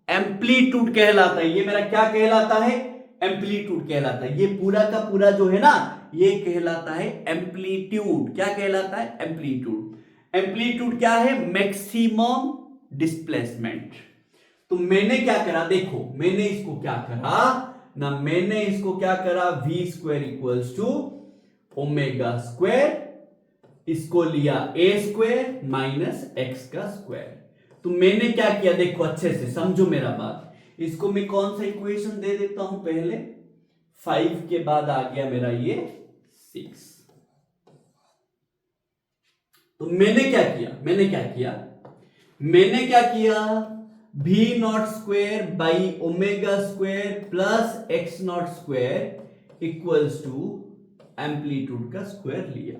एम्पलीट्यूड कहलाता है। ये मेरा क्या कहलाता है, एम्पलीट्यूड कहलाता है। ये पूरा का पूरा जो है ना, ये कहलाता है एम्पलीट्यूड। क्या कहलाता है, एम्पलीट्यूड। एम्पलीट्यूड क्या है, मैक्सिमम डिस्प्लेसमेंट। तो मैंने क्या करा, देखो मैंने इसको क्या करा ना, मैंने इसको क्या करा, v square equals to omega square, इसको लिया ए स्क्वायर माइनस एक्स का स्क्वायर। तो मैंने क्या किया, देखो अच्छे से समझो मेरा बात, इसको मैं कौन सा इक्वेशन दे देता हूं पहले, 5 के बाद आ गया मेरा ये 6। तो मैंने क्या किया, v not square by omega square plus x not square equals to amplitude का स्क्वायर लिया।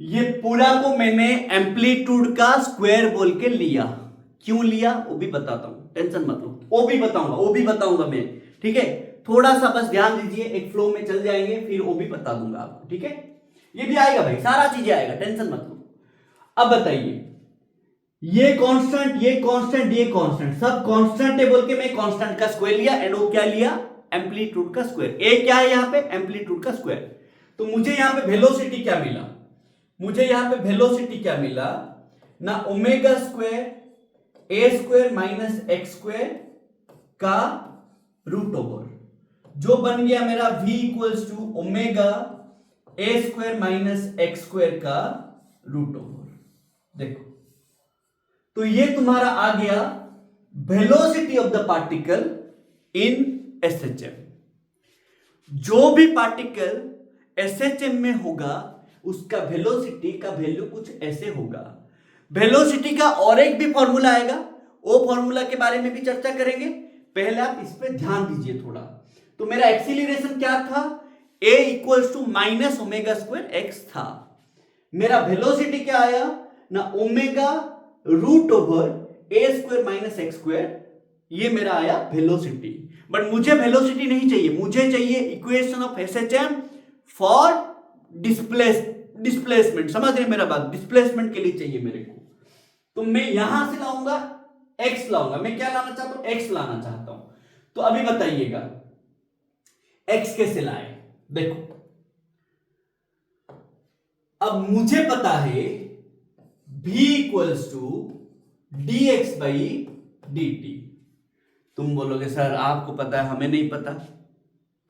ये पूरा को मैंने एम्पलीट्यूड का स्क्वायर बोल के लिया। क्यों लिया वो भी बताता हूं, टेंशन मत लो, वो भी बताऊंगा मैं, ठीक है। थोड़ा सा बस ध्यान दीजिए, एक फ्लो में चल जाएंगे, फिर वो भी बता दूंगा आपको, ठीक है। ये भी आएगा भाई, सारा चीजें आएगा, टेंशन मत लो। अब बताइए, ये कांस्टेंट सब कांस्टेंट है बोल के मैं कांस्टेंट का स्क्वायर लिया, एंड वो क्या लिया, एम्पलीट्यूड का स्क्वायर। ए क्या है यहां पे, एम्पलीट्यूड का स्क्वायर। तो मुझे यहां पे वेलोसिटी क्या मिला, ना, omega square a square minus x square का रूट ओवर, जो बन गया मेरा v equals to omega a square minus x square का रूट ओवर। देखो तो ये तुम्हारा आ गया velocity of the particle in SHM. जो भी पार्टिकल एसएचएम में होगा उसका वेलोसिटी का वैल्यू कुछ ऐसे होगा। वेलोसिटी का और एक भी फॉर्मूला आएगा, वो फॉर्मूला के बारे में भी चर्चा करेंगे, पहले आप इस पे ध्यान दीजिए थोड़ा। तो मेरा एक्सीलरेशन क्या था, a equals to minus omega square x था। मेरा वेलोसिटी क्या आया ना, omega root over a square minus x square, ये मेरा आया वेलोसिटी। बट मुझे वेलोसिटी नहीं चाहिए, मुझे चाहिए equation of SHM for displacement. समझ रहे मेरा बात, डिस्प्लेसमेंट के लिए चाहिए मेरे को। तो मैं यहां से लाऊंगा एक्स लाऊंगा, मैं क्या लाना चाहता हूं, एक्स लाना चाहता हूं। तो अभी बताइएगा एक्स कैसे लाए। देखो अब मुझे पता है v equals to d x by d t. तुम बोलोगे सर आपको पता है हमें नहीं पता,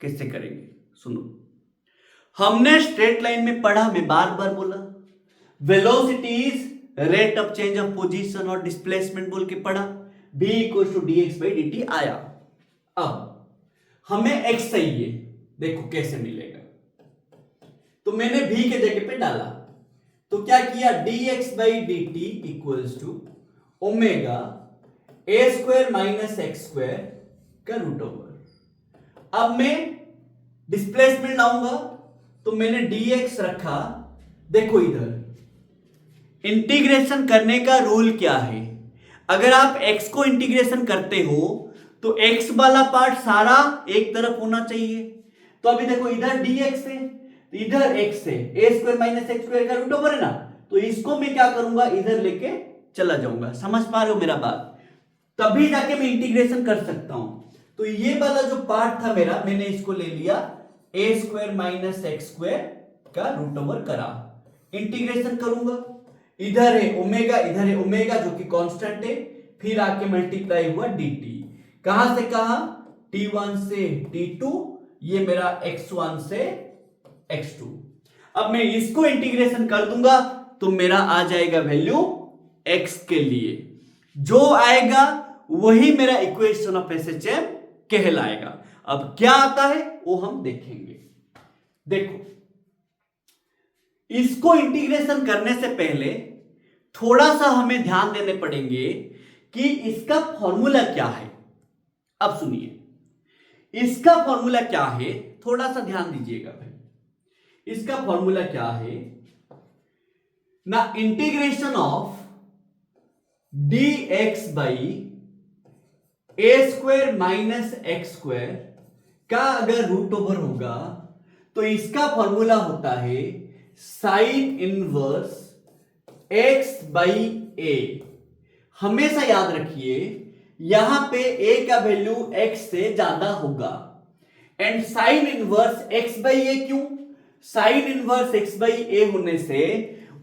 कैसे करेंगे। सुनो, हमने स्ट्रेट लाइन में पढ़ा, मैं बार बार बोला, velocity is rate of change of position और डिस्प्लेसमेंट बोल के पढ़ा, v equal to dx by dt आया। अब हमें x चाहिए, देखो कैसे मिलेगा। तो मैंने v के जगह पे डाला, तो क्या किया, dx by dt equals to omega a square minus x square का रूट ओवर। अब मैं डिस्प्लेसमेंट लाऊंगा, तो मैंने dx रखा। देखो इधर इंटीग्रेशन करने का रूल क्या है, अगर आप x को इंटीग्रेशन करते हो तो x वाला पार्ट सारा एक तरफ होना चाहिए। तो अभी देखो इधर dx है, तो इधर x है, ए स्क्वायर माइनस एक्स स्क्वायर का रूट ओवर है ना, तो इसको मैं क्या करूंगा, इधर लेके चला जाऊंगा। समझ पा रहे हो मेरा बात, तभी जाके मैं इंटीग्रेशन कर सकता हूं। तो ये वाला जो पार्ट था मेरा, मैंने इसको ले लिया, a square minus x square का रूट ओवर करा, इंटीग्रेशन करूंगा। इधर है ओमेगा, इधर है ओमेगा जो कि कांस्टेंट है, फिर आके मल्टीप्लाई हुआ dt, कहां से कहां, t1 से t2, ये मेरा x1 से x2। अब मैं इसको इंटीग्रेशन कर दूंगा तो मेरा आ जाएगा वैल्यू x के लिए, जो आएगा वही मेरा इक्वेशन ऑफ एसएचएम कहलाएगा। अब क्या आता है वो हम देखेंगे। देखो इसको इंटीग्रेशन करने से पहले थोड़ा सा हमें ध्यान देने पड़ेंगे कि इसका फॉर्मूला क्या है। अब सुनिए, इसका फॉर्मूला क्या है, थोड़ा सा ध्यान दीजिएगा भाई। इसका फॉर्मूला क्या है ना, integration of dx by A square minus x square का अगर रूट ओवर होगा तो इसका फॉर्मूला होता है साइन इनवर्स x बाई ए। हमेशा याद रखिए यहां पे a का वैल्यू x से ज्यादा होगा, and sine inverse x by a क्यों, sine inverse x by a होने से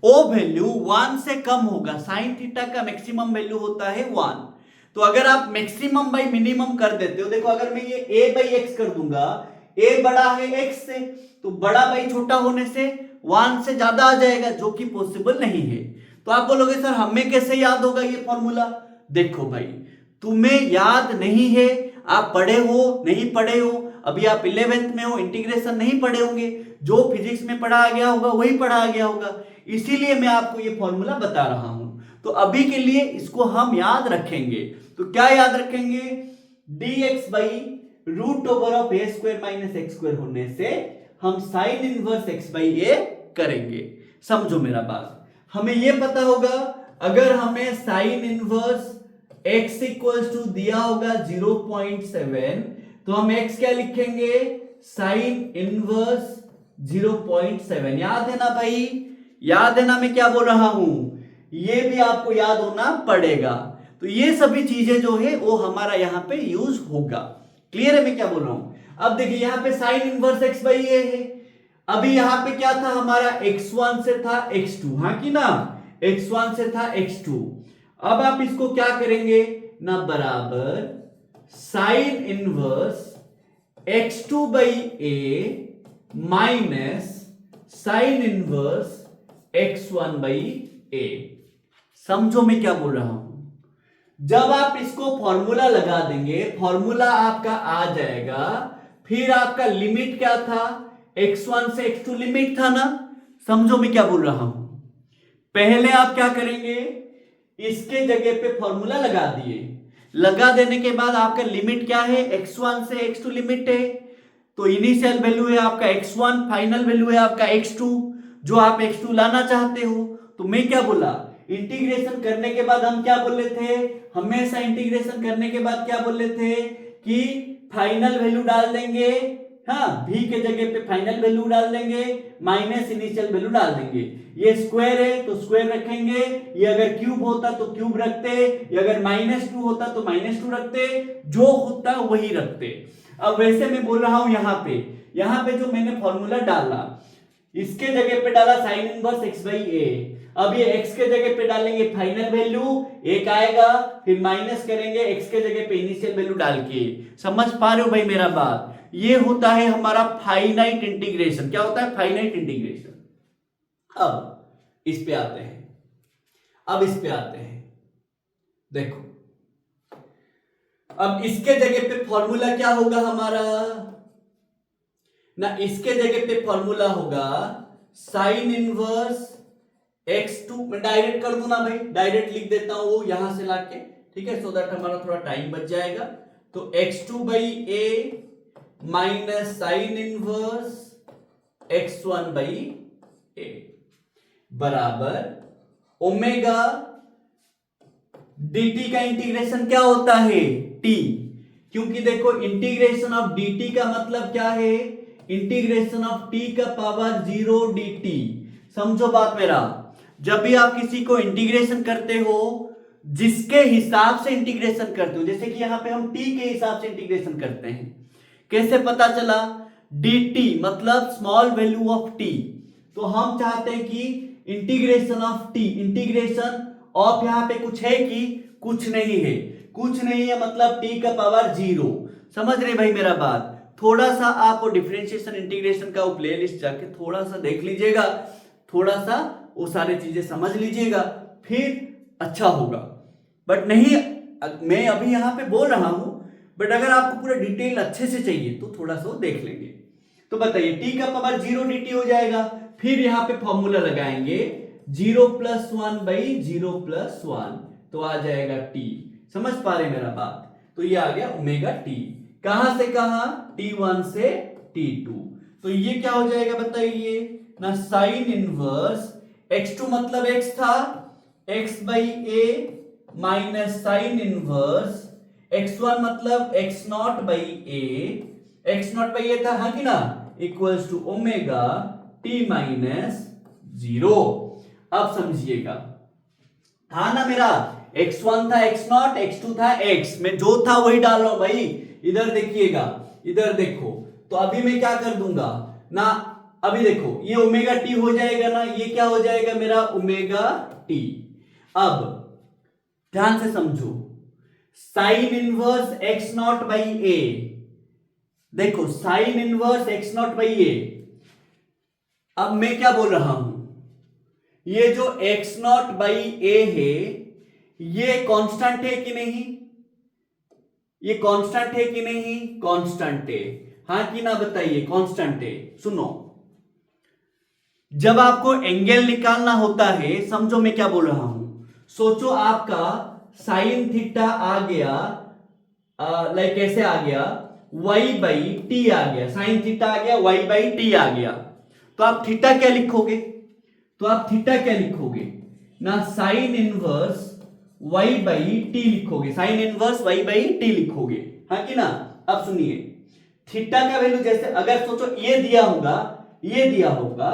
ओ वैल्यू 1 से कम होगा। साइन थीटा का मैक्सिमम वैल्यू होता है 1, तो अगर आप मैक्सिमम बाई मिनिमम कर देते हो, देखो अगर मैं ये a बाई एक्स कर दूंगा, a बड़ा है x से, तो बड़ा बाई छोटा होने से 1 से ज्यादा आ जाएगा, जो कि पॉसिबल नहीं है। तो आप बोलोगे सर हमें कैसे याद होगा ये फॉर्मूला। देखो भाई, तुम्हें याद नहीं है, आप पढ़े हो नहीं पढ़े हो, अभी आप 11th में हो, इंटीग्रेशन नहीं पढ़े होंगे, जो फिजिक्स में पढ़ा गया होगा वही पढ़ा गया होगा, इसीलिए मैं आपको ये फॉर्मूला बता रहा हूं। तो अभी के लिए इसको हम याद रखेंगे। तो क्या याद रखेंगे, dx by root over of a square minus x square होने से हम sine inverse x by a करेंगे। समझो मेरा बात, हमें यह पता होगा अगर हमें sine inverse x equals to दिया होगा 0.7, तो हम x क्या लिखेंगे, साइन इनवर्स 0.7। याद है ना भाई, याद है ना मैं क्या बोल रहा हूं, ये भी आपको याद होना पड़ेगा। तो ये सभी चीजें जो है वो हमारा यहां पे यूज होगा। क्लियर है मैं क्या बोल रहा हूं। अब देखिए यहां पे sine inverse x by a है, अभी यहां पे क्या था हमारा, x1 से था x2, हाँ कि ना, x1 से था x2। अब आप इसको क्या करेंगे ना, बराबर sine inverse x2 by a minus sine inverse x1 by a. समझो मैं क्या बोल रहा हूं। जब आप इसको फॉर्मूला लगा देंगे, फॉर्मूला आपका आ जाएगा, फिर आपका लिमिट क्या था, x1 से x2 लिमिट था ना। समझो मैं क्या बोल रहा हूं। पहले आप क्या करेंगे, इसके जगह पे फॉर्मूला लगा दिए, लगा देने के बाद आपका लिमिट क्या है, x1 से x2 लिमिट है, तो इनिशियल वैल्यू है आपका x1, फाइनल वैल्यू है आपका x2, जो आप x2 लाना चाहते हो। तो मैं क्या बोला, इंटीग्रेशन करने के बाद हम क्या बोले थे, हमेशा इंटीग्रेशन करने के बाद क्या बोले थे कि फाइनल वैल्यू डाल देंगे, हाँ v के जगह पे फाइनल वैल्यू डाल देंगे, माइनस इनिशियल वैल्यू डाल देंगे। ये स्क्वायर है तो स्क्वायर रखेंगे, ये अगर क्यूब होता तो क्यूब रखते, ये अगर -2 होता तो -2 रखते, जो होता वही रखते। अब वैसे मैं बोल रहा हूं यहाँ पे जो मैंने फॉर्मूला डाला, इसके जगह पे डाला साइन इनवर्स x बाई ए। अब ये x के जगह पे डालेंगे फाइनल वैल्यू, एक आएगा, फिर माइनस करेंगे x के जगह पे इनिशियल वैल्यू डाल के। समझ पा रहे हो भाई मेरा बात, ये होता है हमारा फाइनाइट इंटीग्रेशन। क्या होता है, फाइनाइट इंटीग्रेशन। अब इस पे आते हैं। अब इस पे आते हैं, देखो अब इसके जगह पे फॉर्मूला क्या होगा हमारा ना, इसके जगह पे फॉर्मूला होगा साइन इनवर्स x2, मैं डायरेक्ट कर दूं ना भाई, डायरेक्ट लिख देता हूं वो यहां से लाके, ठीक है, सो दैट हमारा थोड़ा टाइम बच जाएगा। तो x2/a minus sine inverse x1/a बराबर ओमेगा dt का इंटीग्रेशन क्या होता है t, क्योंकि देखो इंटीग्रेशन ऑफ dt का मतलब क्या है, इंटीग्रेशन ऑफ t का पावर 0 dt। समझो बात मेरा, जब भी आप किसी को इंटीग्रेशन करते हो, जिसके हिसाब से इंटीग्रेशन करते हो, जैसे कि यहां पे हम t के हिसाब से इंटीग्रेशन करते हैं, कैसे पता चला, dt मतलब स्मॉल वैल्यू ऑफ t, तो हम चाहते हैं कि integration of t, integration of यहां पे कुछ है कि कुछ नहीं है, कुछ नहीं है मतलब t का पावर 0। समझ रहे भाई मेरा बात, थोड़ा सा आप डिफरेंशिएशन इंटीग्रेशन का वो प्लेलिस्ट जाके थोड़ा सा देख लीजिएगा, थोड़ा सा वो सारी चीजें समझ लीजिएगा, फिर अच्छा होगा। बट नहीं, मैं अभी यहां पे बोल रहा हूं, बट अगर आपको पूरा डिटेल अच्छे से चाहिए तो थोड़ा सा देख लेंगे। तो बताइए t का पावर 0 dt हो जाएगा, फिर यहां पे फॉर्मूला लगाएंगे 0 + 1/0 + 1, तो आ जाएगा t। समझ पा रहे मेरा बात, तो ये आ गया ओमेगा t, कहां से कहां, t1 से t2। तो ये क्या हो जाएगा बताइए ना, साइन इनवर्स x2 मतलब x था, x/a minus sine inverse x1 मतलब x0/a, x0/a था हाँ कि ना, इक्वल्स टू ओमेगा t - 0। अब समझिएगा, हाँ ना मेरा, x1 था x0, x2 था x, मैं जो था वही डाल रहा हूं भाई, इधर देखिएगा, इधर देखो। तो अभी मैं क्या कर दूंगा ना, अभी देखो ये ओमेगा टी हो जाएगा ना, ये क्या हो जाएगा मेरा ओमेगा टी। अब ध्यान से समझो, साइन इनवर्स x0/a, देखो साइन इनवर्स x0/a, अब मैं क्या बोल रहा हूं, ये जो x0/a है ये कांस्टेंट है कि नहीं, ये कांस्टेंट है कि नहीं, कांस्टेंट है, हाँ कि ना बताइए, कांस्टेंट है। सुनो, जब आपको एंगल निकालना होता है, समझो मैं क्या बोल रहा हूं, सोचो आपका साइन थीटा आ गया, लाइक कैसे आ गया, y/t आ गया, साइन थीटा आ गया, y/t आ गया, तो आप थीटा क्या लिखोगे, तो आप थीटा क्या लिखोगे ना, साइन इनवर्स y/t लिखोगे, साइन इनवर्स y/t लिखोगे, हाँ कि ना। अब सुनिए, थीटा का वैल्यू जैसे अगर सोचो ये दिया होगा, ये दिया होगा,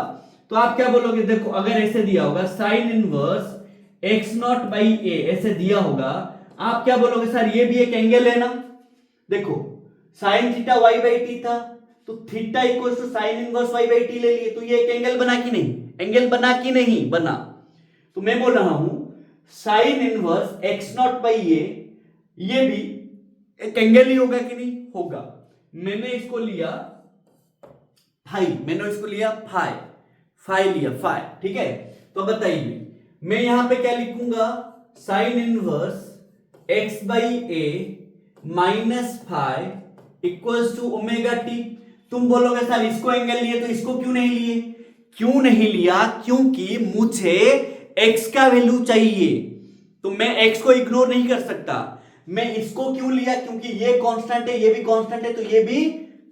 तो आप क्या बोलोगे, देखो अगर ऐसे दिया होगा साइन इनवर्स x0/a ऐसे दिया होगा, आप क्या बोलोगे, सर ये भी एक एंगल है ना, देखो साइन थीटा y/t था, तो theta equals to sine inverse y/t ले लिए, तो ये एक एंगल बना कि नहीं, एंगल बना कि नहीं बना। तो मैं बोल रहा हूं साइन इनवर्स x0/a ये भी एक एंगल ही होगा कि नहीं, होगा। मैंने इसको लिया फाई, मैंने इसको लिया फाई, फाई लिया फाई, ठीक है। तो बताइए मैं यहां पे क्या लिखूंगा, sine inverse x/a minus phi equals to omega t. तुम बोलोगे सर इसको एंगल लिए तो इसको क्यों नहीं लिए, क्यों नहीं लिया, क्योंकि मुझे x का वैल्यू चाहिए, तो मैं x को इग्नोर नहीं कर सकता। मैं इसको क्यों लिया, क्योंकि ये कांस्टेंट है, ये भी कांस्टेंट है, तो ये भी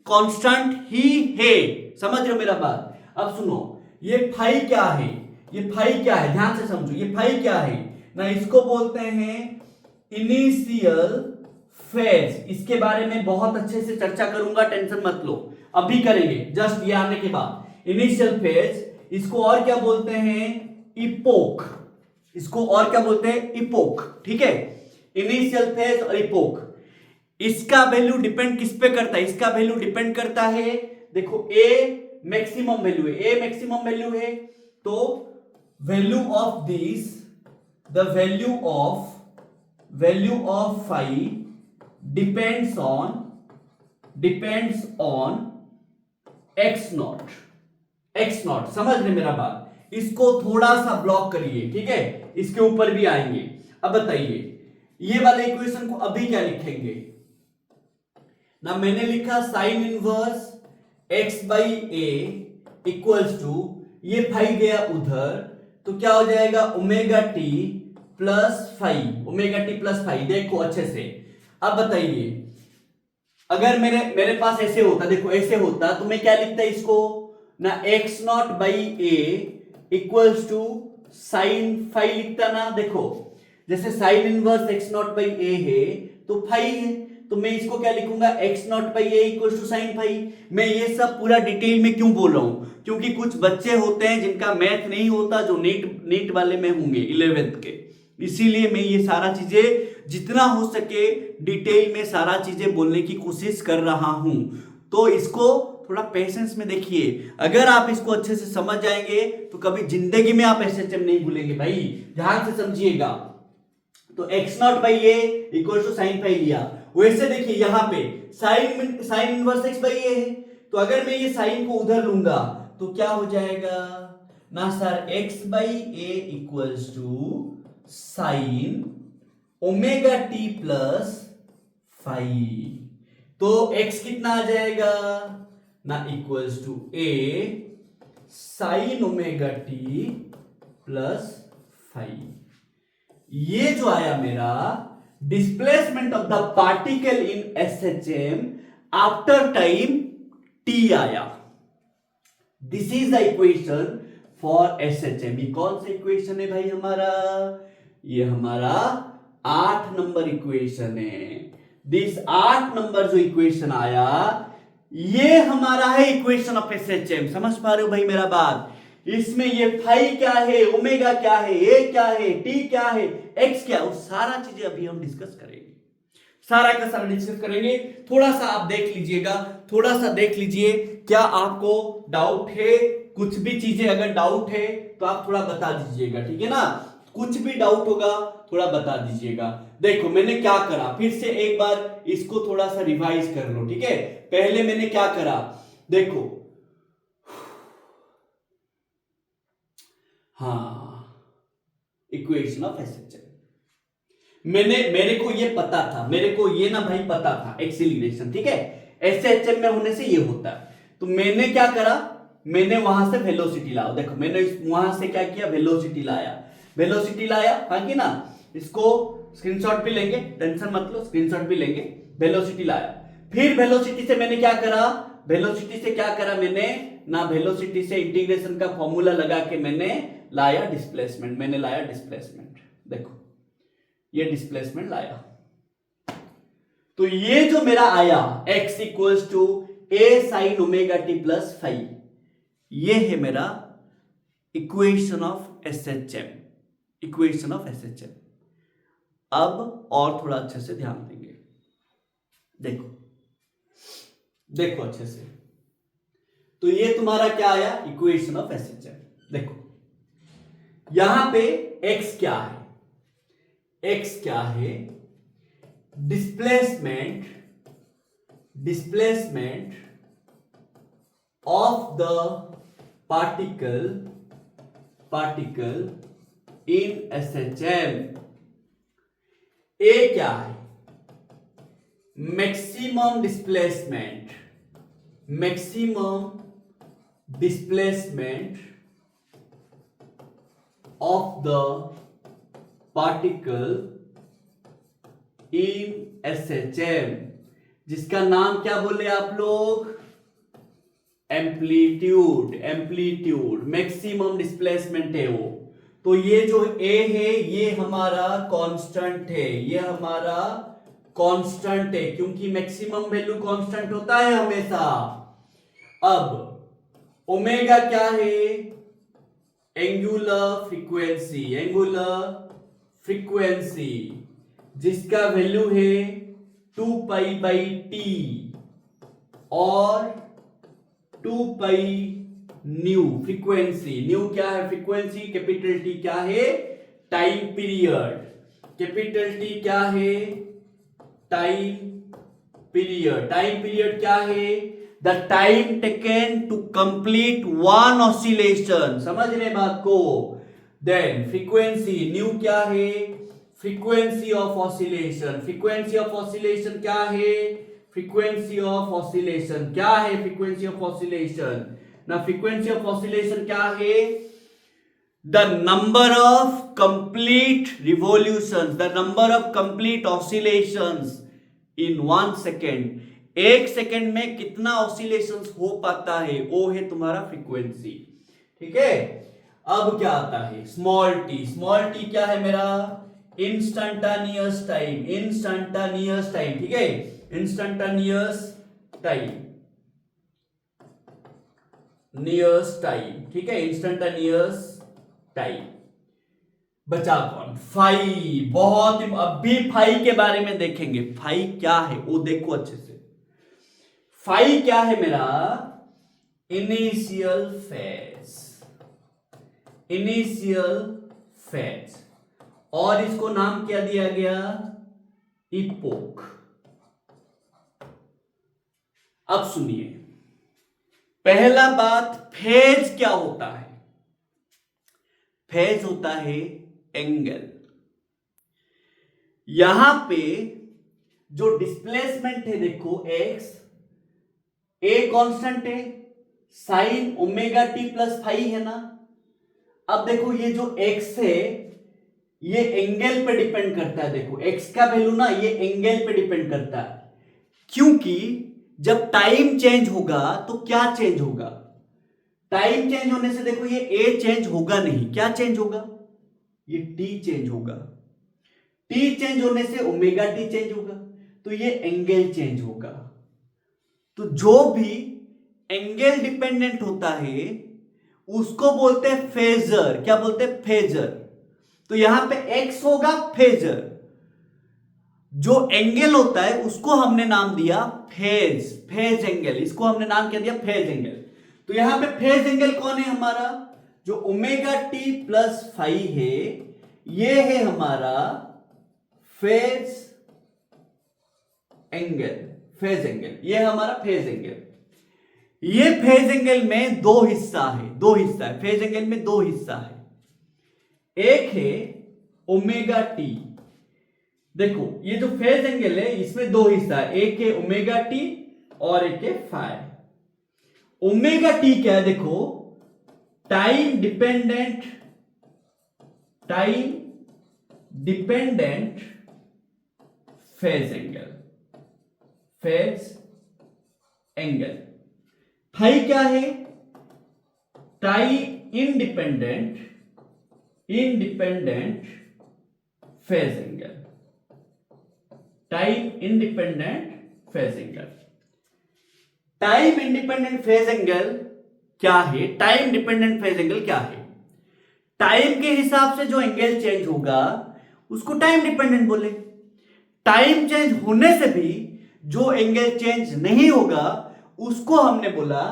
कांस्टेंट ही है। समझ रहे हो मेरा बात। अब सुनो, ये फाई क्या है, ये फाई क्या है, ध्यान से समझो, ये फाई क्या है ना, इसको बोलते हैं इनिशियल फेज। इसके बारे में बहुत अच्छे से चर्चा करूंगा, टेंशन मत लो, अभी करेंगे जस्ट ये आने के बाद। इनिशियल फेज, इसको और क्या बोलते हैं, इपोक, इसको और क्या बोलते हैं, इपोक, ठीक है। इनिशियल फेज और इपोक, इसका वैल्यू डिपेंड किस पे करता है, इसका वैल्यू डिपेंड करता है, देखो ए मैक्सिमम वैल्यू है, ए मैक्सिमम वैल्यू है, तो value of this, the value of phi depends on x0, समझ रहे मेरा बात, इसको थोड़ा सा ब्लॉक करिए, ठीक है, इसके ऊपर भी आएंगे। अब बताइए ये वाले इक्वेशन को अभी क्या लिखेंगे ना, मैंने लिखा sine inverse x by a equals to, ये फाई गया उधर, तो क्या हो जाएगा omega t plus phi, omega t plus phi. देखो अच्छे से, अब बताइए अगर मेरे पास ऐसे होता, देखो ऐसे होता तो मैं क्या लिखता इसको ना, x not by a equals to sine phi लिखता ना। देखो जैसे sine inverse x not by a है तो फाई है, तो मैं इसको क्या लिखूंगा, x not by a equals to sine phi. मैं ये सब पूरा डिटेल में क्यों बोल रहा हूं, क्योंकि कुछ बच्चे होते हैं जिनका मैथ नहीं होता, जो नीट वाले में होंगे 11th के, इसीलिए मैं ये सारा चीजें जितना हो सके डिटेल में सारा चीजें बोलने की कोशिश कर रहा हूं। तो इसको थोड़ा पेशेंस में देखिए, अगर आप इसको अच्छे से समझ जाएंगे तो कभी जिंदगी में आप एसएचएम नहीं भूलेंगे भाई, ध्यान से समझिएगा। तो x not by a equal to sine phi लिया, वैसे देखिए यहां पे sine inverse x by a है, तो अगर मैं ये साइन को उधर लूंगा तो क्या हो जाएगा ना sir, x by a equals to sine omega t plus phi. तो x कितना आ जाएगा ना, equals to a sine omega t plus phi. ये जो आया मेरा displacement of the particle in SHM after time t आया। This is the equation for SHM. ये कौन सा इक्वेशन है भाई हमारा, ये हमारा 8 नंबर इक्वेशन है। दिस 8 नंबर जो इक्वेशन आया ये हमारा है इक्वेशन ऑफ एसएचएम। समझ पा रहे हो भाई मेरा बात, इसमें ये फाई क्या है, ओमेगा क्या है, ए क्या है, टी क्या है, एक्स क्या है, वो सारा चीजें अभी हम डिस्कस करेंगे, सारा का सारा डिस्कस करेंगे। थोड़ा सा आप देख लीजिएगा, थोड़ा सा देख लीजिए, क्या आपको डाउट है, कुछ भी चीजें अगर डाउट है तो आप थोड़ा बता दीजिएगा, ठीक है ना, कुछ भी डाउट होगा थोड़ा बता दीजिएगा। देखो मैंने क्या करा, फिर से एक बार इसको थोड़ा सा रिवाइज कर लो, ठीक है। पहले मैंने क्या करा, देखो हाँ, इक्वेशन ऑफ एसएचएम मेरे को ये पता था, मेरे को ये ना भाई पता था एक्सीलरेशन, ठीक है, एसएचएम में होने से ये होता है। तो मैंने क्या करा, मैंने वहां से वेलोसिटी लाया। देखो मैंने वहां से क्या किया, वेलोसिटी लाया, हाँ कि ना। इसको स्क्रीनशॉट भी लेंगे, टेंशन मत लो, स्क्रीनशॉट भी लेंगे। वेलोसिटी लाया, फिर वेलोसिटी से मैंने क्या करा, मैंने ना वेलोसिटी से इंटीग्रेशन का फॉर्मूला लगा के मैंने लाया डिस्प्लेसमेंट, देखो ये डिस्प्लेसमेंट लाया। तो ये जो मेरा आया x equals to a sine omega t plus five, ये है मेरा इक्वेशन ऑफ एसएचएम, अब और थोड़ा अच्छे से ध्यान देंगे, देखो अच्छे से। तो ये तुम्हारा क्या आया, इक्वेशन ऑफ एसएचएम। देखो यहां पे x क्या है, displacement of the particle in SHM. A क्या है, maximum displacement of the particle in SHM, जिसका नाम क्या बोले आप लोग, एम्पलीट्यूड, मैक्सिमम डिस्प्लेसमेंट है वो। तो ये जो ए है ये हमारा कांस्टेंट है, क्योंकि मैक्सिमम वैल्यू कांस्टेंट होता है हमेशा। अब ओमेगा क्या है, एंगुलर फ्रीक्वेंसी, जिसका वैल्यू है 2 पाई बाई टी और 2 पाई न्यू। फ्रीक्वेंसी, न्यू क्या है, फ्रीक्वेंसी, कैपिटल टी क्या है, टाइम पीरियड, कैपिटल टी क्या है, टाइम पीरियड क्या है, the time taken to complete one oscillation. समझ रहे बात को? देन फ्रीक्वेंसी, न्यू क्या है? Frequency of oscillation. Frequency of oscillation क्या है? फ्रीक्वेंसी ऑफ ऑसिलेशन क्या है? फ्रीक्वेंसी ऑफ ऑसिलेशन ना, फ्रीक्वेंसी ऑफ ऑसिलेशन क्या है? The number of complete revolutions, the number of complete oscillations in 1 second, 1 second में कितना ऑसिलेशंस हो पाता है, वो है तुम्हारा फ्रीक्वेंसी। ठीक है, अब क्या आता है? Small T. स्मॉल टी क्या है मेरा? Instantaneous time. इंस्टंटेनियस टाइम, ठीक है, इंस्टंटेनियस टाइम, नियस टाइम, ठीक है, इंस्टंटेनियस टाइम। बचा कौन? फाई। बहुत, अभी फाई के बारे में देखेंगे। फाई क्या है वो देखो अच्छे से। फाई क्या है मेरा? Initial phase. इनिशियल फेज, और इसको नाम क्या दिया गया? इपोक। अब सुनिए, पहला बात, फेज क्या होता है? फेज होता है एंगल। यहां पे जो डिस्प्लेसमेंट है देखो, एक्स, ए कांस्टेंट है, sine omega t plus phi है ना। अब देखो ये जो एक्स है ये एंगल पे डिपेंड करता है। देखो एक्स का वैल्यू ना ये एंगल पे डिपेंड करता है, क्योंकि जब टाइम चेंज होगा तो क्या चेंज होगा? टाइम चेंज होने से देखो ये ए चेंज होगा नहीं, क्या चेंज होगा? ये टी चेंज होगा। टी चेंज होने से ओमेगा टी चेंज होगा, तो ये एंगल चेंज होगा। तो जो भी एंगल डिपेंडेंट होता है उसको बोलते हैं फेजर। क्या बोलते हैं? फेजर। तो यहां पे एक्स होगा फेजर, जो एंगल होता है उसको हमने नाम दिया फेज। फेज एंगल, इसको हमने नाम क्या दिया? Phase angle. तो यहां पे फेज एंगल कौन है हमारा? जो ओमेगा टी प्लस फाई है, ये है हमारा फेज एंगल। फेज एंगल, ये हमारा फेज एंगल। ये फेज एंगल में दो हिस्सा है। दो हिस्सा है फेज एंगल में, दो हिस्सा है। एक है ओमेगा टी। देखो ये जो फेज एंगल है इसमें दो हिस्सा है, एक है ओमेगा टी और एक है फाई। ओमेगा टी क्या है? देखो time dependent, time dependent phase angle. Phase angle. Phi क्या है? Time independent, independent phase angle. Time independent phase angle. Time independent phase angle क्या है? टाइम डिपेंडेंट फेज एंगल क्या है? टाइम के हिसाब से जो एंगल चेंज होगा उसको टाइम डिपेंडेंट बोले। टाइम चेंज होने से भी जो एंगल चेंज नहीं होगा उसको हमने बोला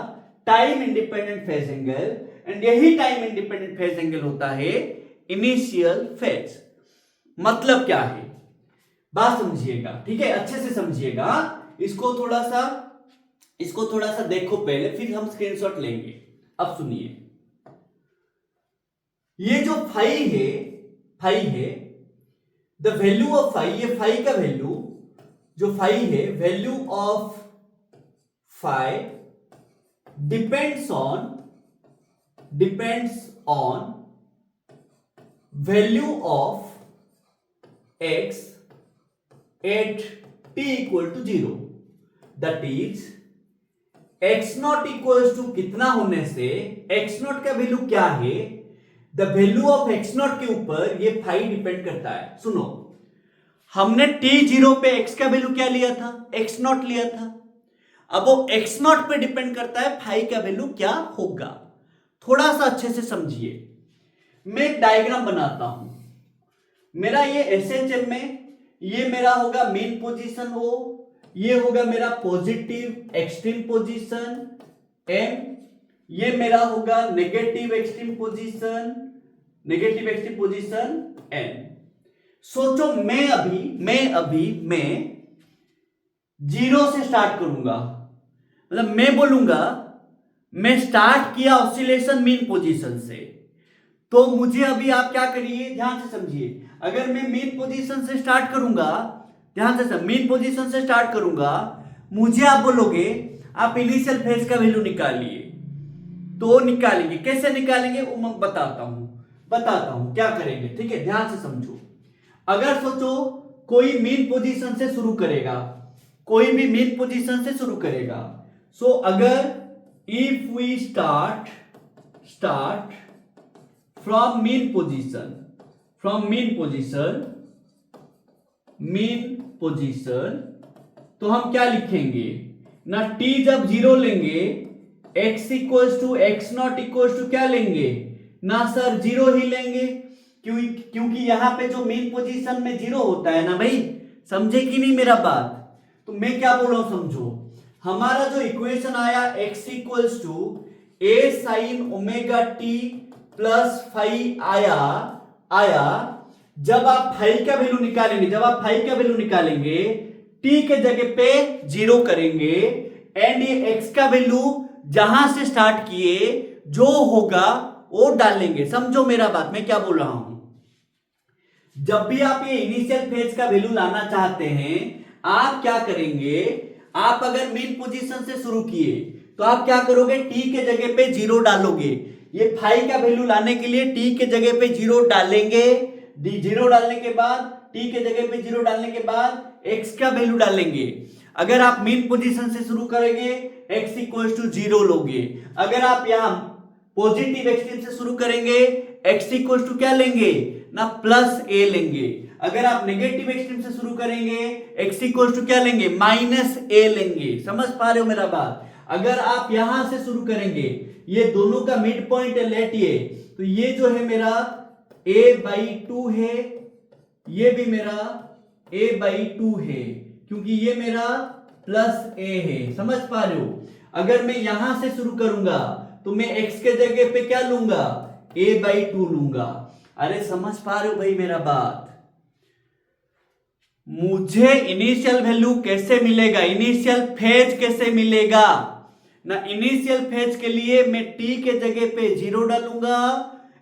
time independent phase angle. And यही टाइम इंडिपेंडेंट फेज एंगल होता है इनिशियल फेज। मतलब क्या है? बात समझिएगा, ठीक है, अच्छे से समझिएगा। इसको थोड़ा सा देखो पहले, फिर हम स्क्रीनशॉट लेंगे। अब सुनिए, ये जो फाई है, द वैल्यू ऑफ फाई, ये फाई का वैल्यू, जो फाई है, value of phi depends on value of x at t equal to 0। That is x not equal to कितना होने से, एक्स नॉट का वैल्यू क्या है? The value of x not के ऊपर ये फाई डिपेंड करता है। सुनो, हमने t0 पे x का वैल्यू क्या लिया था? x नॉट लिया था। अब वो x नॉट पे डिपेंड करता है फाई का वैल्यू क्या होगा। थोड़ा सा अच्छे से समझिए। मैं एक डायग्राम बनाता हूं। मेरा ये एसएचएम में ये मेरा होगा मेन पोजीशन O, ये होगा मेरा पॉजिटिव एक्सट्रीम पोजीशन M, ये मेरा होगा नेगेटिव एक्सट्रीम पोजीशन N। सोचो मैं अभी 0 से स्टार्ट करूंगा। मतलब मैं बोलूंगा मैं स्टार्ट किया ऑसिलेशन मीन पोजीशन से, तो मुझे अभी आप क्या करिए, ध्यान से समझिए, अगर मैं मीन पोजीशन से स्टार्ट करूंगा, ध्यान से मीन पोजीशन से स्टार्ट करूंगा, मुझे आप बोलोगे आप इनिशियल फेज का वैल्यू निकालिए, तो निकालेंगे, कैसे निकालेंगे वो मैं बताता हूं क्या करेंगे, ठीक है, ध्यान से समझो। अगर सोचो कोई मीन पोजीशन से शुरू करेगा, कोई भी मीन पोजीशन से शुरू करेगा, सो अगर if we start from mean position, तो हम क्या लिखेंगे ना, t जब जीरो लेंगे x equals to x not equals to क्या लेंगे ना सर, जीरो ही लेंगे, क्योंकि यहां पे जो मेन पोजीशन में जीरो होता है ना भाई, समझे कि नहीं मेरा बात। तो मैं क्या बोल रहा हूं समझो, हमारा जो इक्वेशन आया x equals to a sin omega t plus five आया, जब आप फाइव का वैल्यू निकालेंगे, t के जगह पे जीरो करेंगे, एंड ये x का वैल्यू जहां से स्टार्ट किए जो होगा वो डालेंगे। समझो मेरा बात, मैं क्या बोल रहा हूं, जब भी आप ये इनिशियल फेज का वैल्यू लाना चाहते हैं, आप क्या करेंगे, आप अगर मेन पोजीशन से शुरू किए तो आप क्या करोगे, t के जगह पे जीरो डालोगे, ये फाइव का वैल्यू लाने के लिए t के जगह पे जीरो डालेंगे, जीरो डालने के बाद t के जगह पे जीरो डालने के बाद x का वैल्यू डालेंगे। अगर आप मेन पोजीशन से शुरू करेंगे x इक्वल्स टू जीरो लोगे, अगर आप यहां पॉजिटिव एक्सट्रीम से शुरू करेंगे x इक्वल्स टू क्या लेंगे ना, प्लस a लेंगे, अगर आप नेगेटिव एक्सट्रीम से शुरू करेंगे x इक्वल्स टू क्या लेंगे, माइनस a लेंगे। समझ पा रहे हो मेरा बात। अगर आप यहां से शुरू करेंगे, ये दोनों का मिड पॉइंट है, लेटिए, तो ये जो है मेरा a/2 है, ये भी मेरा a/2 है, क्योंकि ये मेरा प्लस a है। समझ पा रहे हो। अगर मैं यहां से शुरू करूंगा तो मैं x के जगह पे क्या लूंगा, a/2 लूंगा। अरे समझ पा रहे हो भाई मेरा बात। मुझे इनिशियल वैल्यू कैसे मिलेगा, इनिशियल फेज कैसे मिलेगा ना, इनिशियल फेज के लिए मैं t के जगह पे जीरो डालूंगा,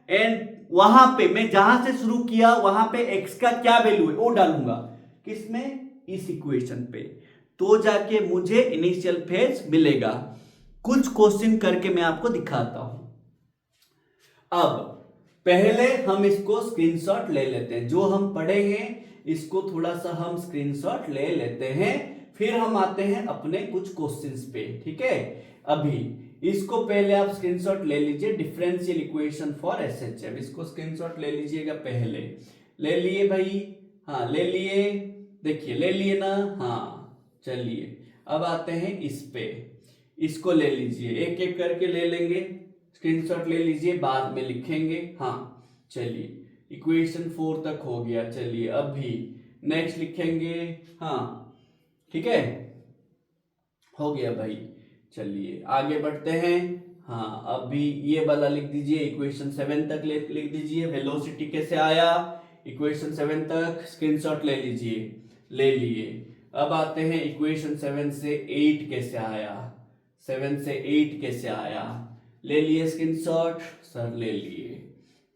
एंड वहां पे मैं जहां से शुरू किया वहां पे x का क्या वैल्यू है वो डालूंगा, किसमें, इस इक्वेशन पे, तो जाके मुझे इनिशियल फेज मिलेगा। कुछ क्वेश्चन करके मैं आपको दिखाता हूं। अब पहले हम इसको स्क्रीनशॉट ले लेते हैं, जो हम पढ़े हैं इसको थोड़ा सा हम स्क्रीनशॉट ले लेते हैं, फिर हम आते हैं अपने कुछ क्वेश्चंस पे, ठीक है। अभी इसको पहले आप स्क्रीनशॉट ले लीजिए, डिफरेंशियल इक्वेशन फॉर एसएचएम, इसको स्क्रीनशॉट ले लीजिएगा, पहले ले लिए भाई, हाँ ले लिए, देखिए ले लिए ना, हाँ चलिए अब आते हैं इस पे, इसको ले लीजिए, एक एक करके ले लेंगे, स्क्रीनशॉट ले लीजिए, बाद में लिखेंगे। हाँ चलिए इक्वेशन 4 तक हो गया, चलिए अभी नेक्स्ट लिखेंगे, हाँ ठीक है, हो गया भाई, चलिए आगे बढ़ते हैं। हाँ अभी ये वाला लिख दीजिए, इक्वेशन 7 तक लिख दीजिए, वेलोसिटी कैसे आया, इक्वेशन 7 तक स्क्रीनशॉट ले लीजिए, ले लिए। अब आते हैं इक्वेशन 7 से 8 कैसे आया, 7 से 8 कैसे आया, ले लिए स्क्रीनशॉट, सर ले लिए।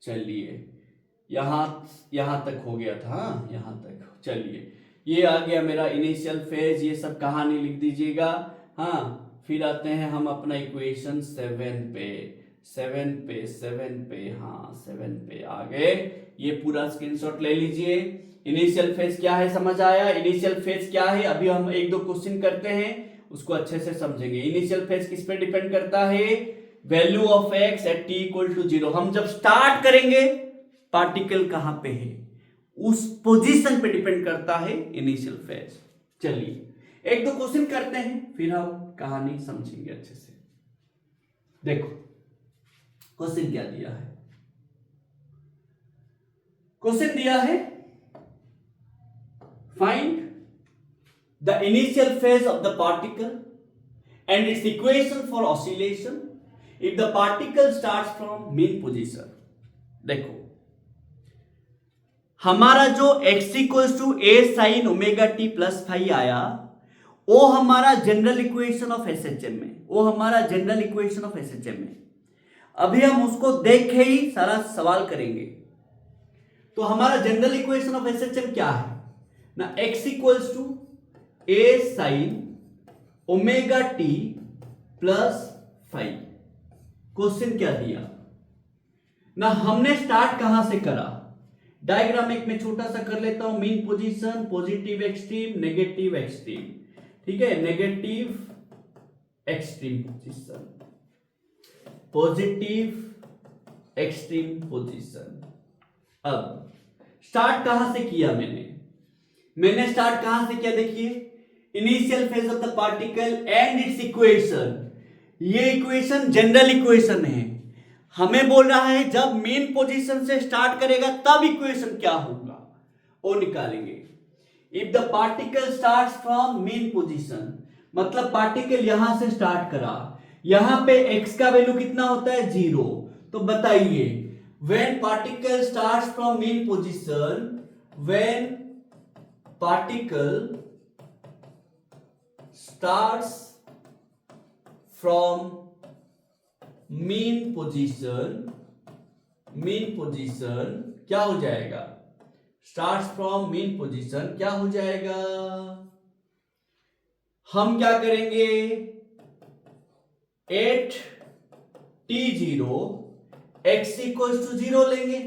चलिए यहां तक हो गया था, हाँ यहां तक, चलिए ये आ गया मेरा इनिशियल फेज, ये सब कहानी लिख दीजिएगा। हाँ फिर आते हैं हम अपना इक्वेशन 7 पे, हाँ 7 पे आ गए, ये पूरा स्क्रीनशॉट ले लीजिए। इनिशियल फेज क्या है समझ आया, इनिशियल फेज क्या है, अभी हम एक दो क्वेश्चन करते हैं उसको अच्छे से समझेंगे। इनिशियल फेज किस पे डिपेंड करता है, value of x at t equal to 0। हम जब स्टार्ट करेंगे पार्टिकल कहां पे है, उस पोजीशन पे डिपेंड करता है इनिशियल फेज। चलिए एक दो क्वेश्चन करते हैं, फिर हम कहानी समझेंगे अच्छे से। देखो क्वेश्चन क्या दिया है, क्वेश्चन दिया है find the initial phase of the particle and its equation for oscillation if the particle starts from mean position. देखो हमारा जो x equals to a sin omega t plus five आया, वो हमारा जनरल इक्वेशन ऑफ एसएचएम में, वो हमारा general equation of SHM में। अभी हम उसको देख के ही सारा सवाल करेंगे। तो हमारा जनरल इक्वेशन ऑफ एसएचएम क्या है ना, x equals to a sine omega t plus five. Question क्या दिया ना, हमने स्टार्ट कहां से करा, डायग्राम एक में छोटा सा कर लेता हूं, mean position, positive extreme, negative extreme, ठीक है, negative extreme position, positive extreme position. अब स्टार्ट कहां से किया मैंने स्टार्ट कहां से किया, देखिए initial phase of the particle and its equation. ये इक्वेशन जनरल इक्वेशन है, हमें बोल रहा है जब मेन पोजीशन से स्टार्ट करेगा तब इक्वेशन क्या होगा वो निकालेंगे। If the particle starts from main position, मतलब पार्टिकल यहां से स्टार्ट करा, यहां पे x का वैल्यू कितना होता है 0। तो बताइए when particle starts from main position, when particle starts from mean position क्या हो जाएगा, स्टार्ट्स फ्रॉम मीन पोजीशन क्या हो जाएगा, हम क्या करेंगे, eight t0 x equals to 0 लेंगे,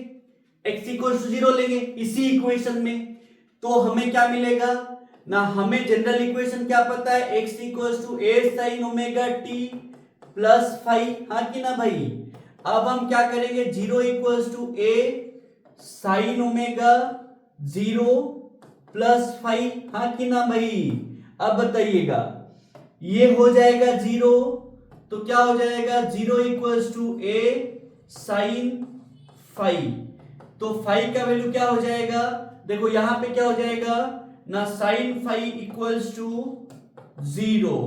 इसी इक्वेशन में। तो हमें क्या मिलेगा ना, हमें जनरल इक्वेशन क्या पता है, x equals to a sine omega t plus five, हाँ कि ना भाई। अब हम क्या करेंगे, 0 equals to a sine omega 0 plus five, हाँ कि ना भाई। अब बताइएगा ये हो जाएगा 0, तो क्या हो जाएगा 0 equals to a sine five, तो फाइव का वैल्यू क्या हो जाएगा, देखो यहां पे क्या हो जाएगा ना, साइन फाइव इक्वल्स टू 0,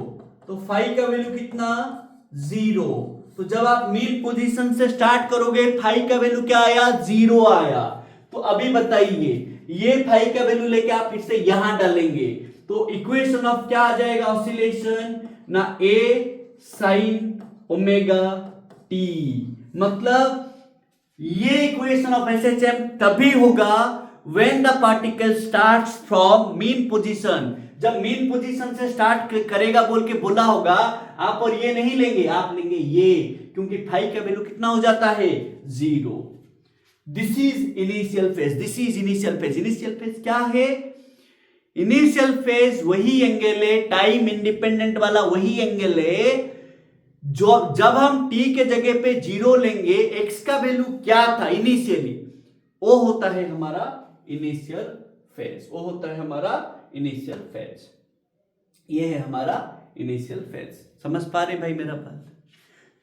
तो फाइव का वैल्यू कितना 0। तो जब आप मीन पोजीशन से स्टार्ट करोगे फाइव का वैल्यू क्या आया 0 आया। तो अभी बताइए ये फाइव का वैल्यू लेके आप फिर से यहां डालेंगे तो इक्वेशन ऑफ क्या आ जाएगा, ऑसिलेशन ना, ए साइन ओमेगा टी। मतलब ये इक्वेशन ऑफ एसएचएम तभी होगा when the particle starts from mean position, जब मीन पोजीशन से स्टार्ट करेगा बोल के बोला होगा आप, और ये नहीं लेंगे, आप लेंगे ये, क्योंकि फाइव का वैल्यू कितना हो जाता है 0। This is initial phase, initial phase क्या है, इनिशियल फेज वही एंगल है, टाइम इंडिपेंडेंट वाला वही एंगल है जो जब हम t के जगह पे 0 लेंगे, x का वैल्यू क्या था इनिशियली, वो होता है हमारा इनिशियल फेज, ये है हमारा इनिशियल फेज। समझ पा रहे भाई मेरा बात।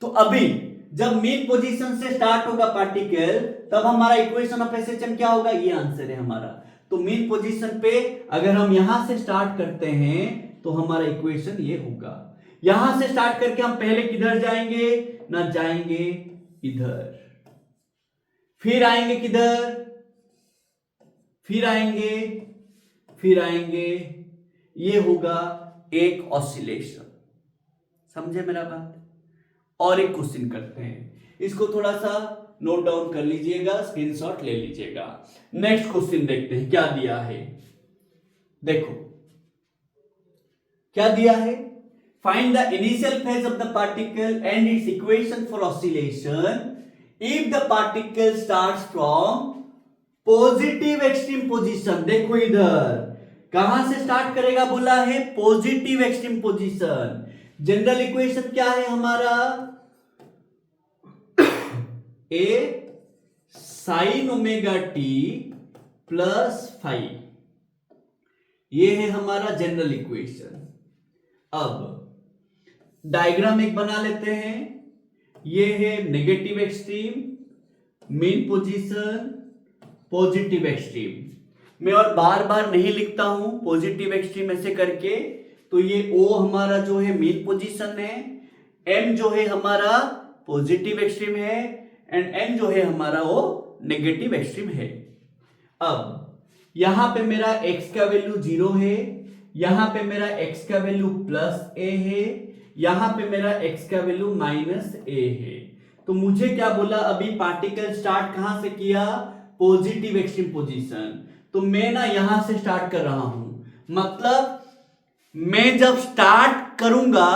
तो अभी जब मीन पोजीशन से स्टार्ट होगा पार्टिकल, तब हमारा इक्वेशन ऑफ एसएचएम क्या होगा, ये आंसर है हमारा। तो मीन पोजीशन पे अगर हम यहां से स्टार्ट करते हैं तो हमारा इक्वेशन ये होगा। यहां से स्टार्ट करके हम पहले किधर जाएंगे ना, जाएंगे इधर, फिर आएंगे किधर, फिर आएंगे, ये होगा एक ऑसिलेशन। समझे मेरा बात। और एक क्वेश्चन करते हैं, इसको थोड़ा सा नोट डाउन कर लीजिएगा, स्क्रीनशॉट ले लीजिएगा। नेक्स्ट क्वेश्चन देखते हैं क्या दिया है। देखो क्या दिया है, find the initial phase of the particle and its equation for oscillation if the particle starts from positive extreme position. देखो इधर कहां से स्टार्ट करेगा बोला है, positive extreme position. General equation क्या है हमारा, a sine omega t plus five, ये है हमारा जनरल इक्वेशन। अब डायग्राम एक बना लेते हैं, ये है negative extreme, main position, positive extreme. मैं और बार बार नहीं लिखता हूं पॉजिटिव एक्सट्रीम ऐसे करके। तो ये O हमारा जो है मेन पोजीशन है, M जो है हमारा पॉजिटिव एक्सट्रीम है, एंड N जो है हमारा वो नेगेटिव एक्सट्रीम है। अब यहां पे मेरा x का वैल्यू 0 है, यहां पे मेरा x का वैल्यू प्लस ए है, यहां पे मेरा x का वैल्यू माइनस ए है। तो मुझे क्या बोला, अभी पार्टिकल स्टार्ट कहां से किया, पॉजिटिव एक्सट्रीम पोजीशन। तो मैं ना यहां से स्टार्ट कर रहा हूं, मतलब मैं जब स्टार्ट करूंगा,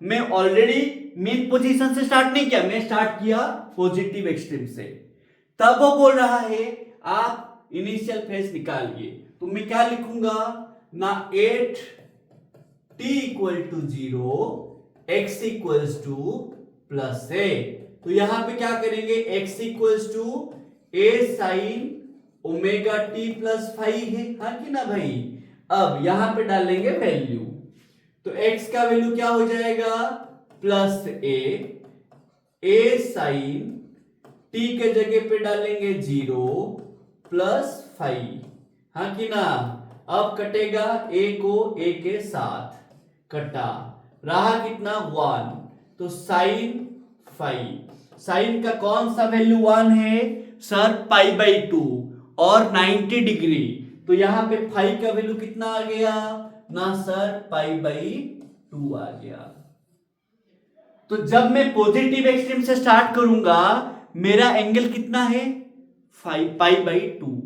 मैं ऑलरेडी मीन पोजीशन से स्टार्ट नहीं किया, मैं स्टार्ट किया पॉजिटिव एक्सट्रीम से। तब वो बोल रहा है आप इनिशियल फेज निकालिए। तो मैं क्या लिखूंगा ना, 8t equal to 0, x equals to plus a. तो यहां पे क्या करेंगे, x equals to a sine omega t plus 5 है, हाँ कि ना भाई। अब यहां पे डालेंगे वैल्यू, तो x का वैल्यू क्या हो जाएगा, प्लस ए साइन t के जगह पे डालेंगे 0 प्लस 5, हाँ कि ना। अब कटेगा a को a के साथ, कटा, रहा कितना 1, तो साइन 5, साइन का कौन सा वैल्यू 1 है सर, π/2 और 90 डिग्री। तो यहां पे 5 का वैल्यू कितना आ गया ना सर, π/2 आ गया। तो जब मैं पॉजिटिव एक्सट्रीम से स्टार्ट करूंगा, मेरा एंगल कितना है, π/2।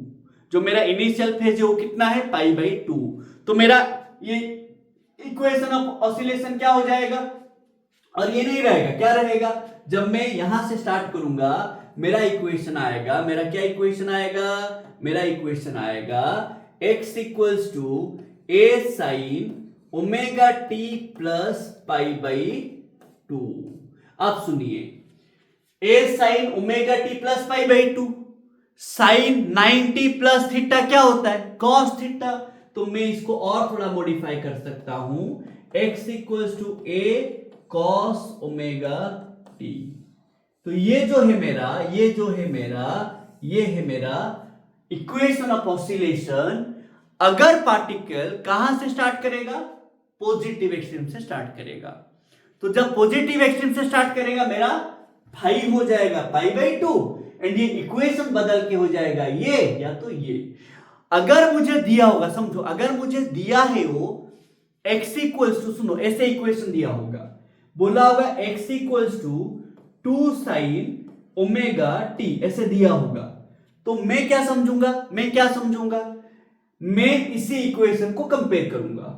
जो मेरा इनिशियल फेज है वो कितना है, π/2। तो मेरा ये इक्वेशन ऑफ ऑसिलेशन क्या हो जाएगा, और ये नहीं रहेगा, क्या रहेगा, जब मैं यहां से स्टार्ट करूंगा मेरा इक्वेशन आएगा, मेरा क्या इक्वेशन आएगा, मेरा इक्वेशन आएगा x equals to a sine omega t plus π/2। अब सुनिए, a sine omega t plus π/2, sine 90 plus theta क्या होता है, कॉस थीटा। तो मैं इसको और थोड़ा मॉडिफाई कर सकता हूं, x equals to a cos omega t। तो ये जो है मेरा, ये है मेरा इक्वेशन ऑफ ऑसिलेशन। अगर पार्टिकल कहां से स्टार्ट करेगा, पॉजिटिव एक्सट्रीम से स्टार्ट करेगा। तो जब पॉजिटिव एक्सट्रीम से स्टार्ट करेगा, मेरा 5 हो जाएगा π/2, एंड ये इक्वेशन बदल के हो जाएगा ये या तो ये। अगर मुझे दिया होगा, समझो, अगर मुझे दिया है वो x इक्वल्स टू, सुनो, ऐसे इक्वेशन दिया होगा, बोला होगा x equals to 2 sine omega t, ऐसे दिया होगा, तो मैं क्या समझूंगा, मैं इसी इक्वेशन को कंपेयर करूंगा।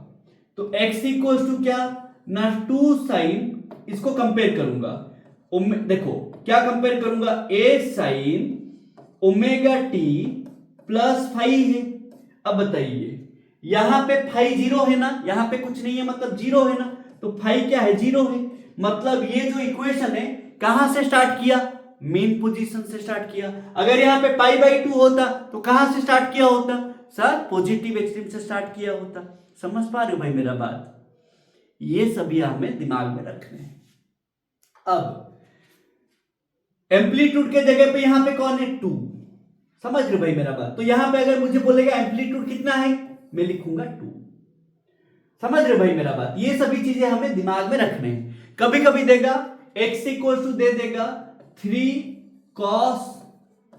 तो x इक्वल्स टू क्या ना, 2 साइन, इसको कंपेयर करूंगा, देखो क्या कंपेयर करूंगा, a sine omega t plus 5 है। अब बताइए, यहां पे 5 0 है ना, यहां पे कुछ नहीं है, मतलब 0 है ना, तो 5 क्या है, 0 है। मतलब ये जो इक्वेशन है कहां से स्टार्ट किया, मेन पोजीशन से स्टार्ट किया। अगर यहां पे π/2 होता तो कहां से स्टार्ट किया होता सर, पॉजिटिव एक्सट्रीम से स्टार्ट किया होता। समझ पा रहे हो भाई मेरा बात, ये सभी हमें दिमाग में रखने हैं। अब एम्पलीट्यूड के जगह पे यहां पे कौन है, 2, समझ रहे हो भाई मेरा बात। तो यहां पे अगर मुझे बोलेगा एम्पलीट्यूड कितना है, मैं लिखूंगा 2। समझ रहे हो भाई मेरा बात, ये सभी चीजें हमें दिमाग में रखने हैं। कभी कभी देगा x इक्वल टू दे देगा 3 cos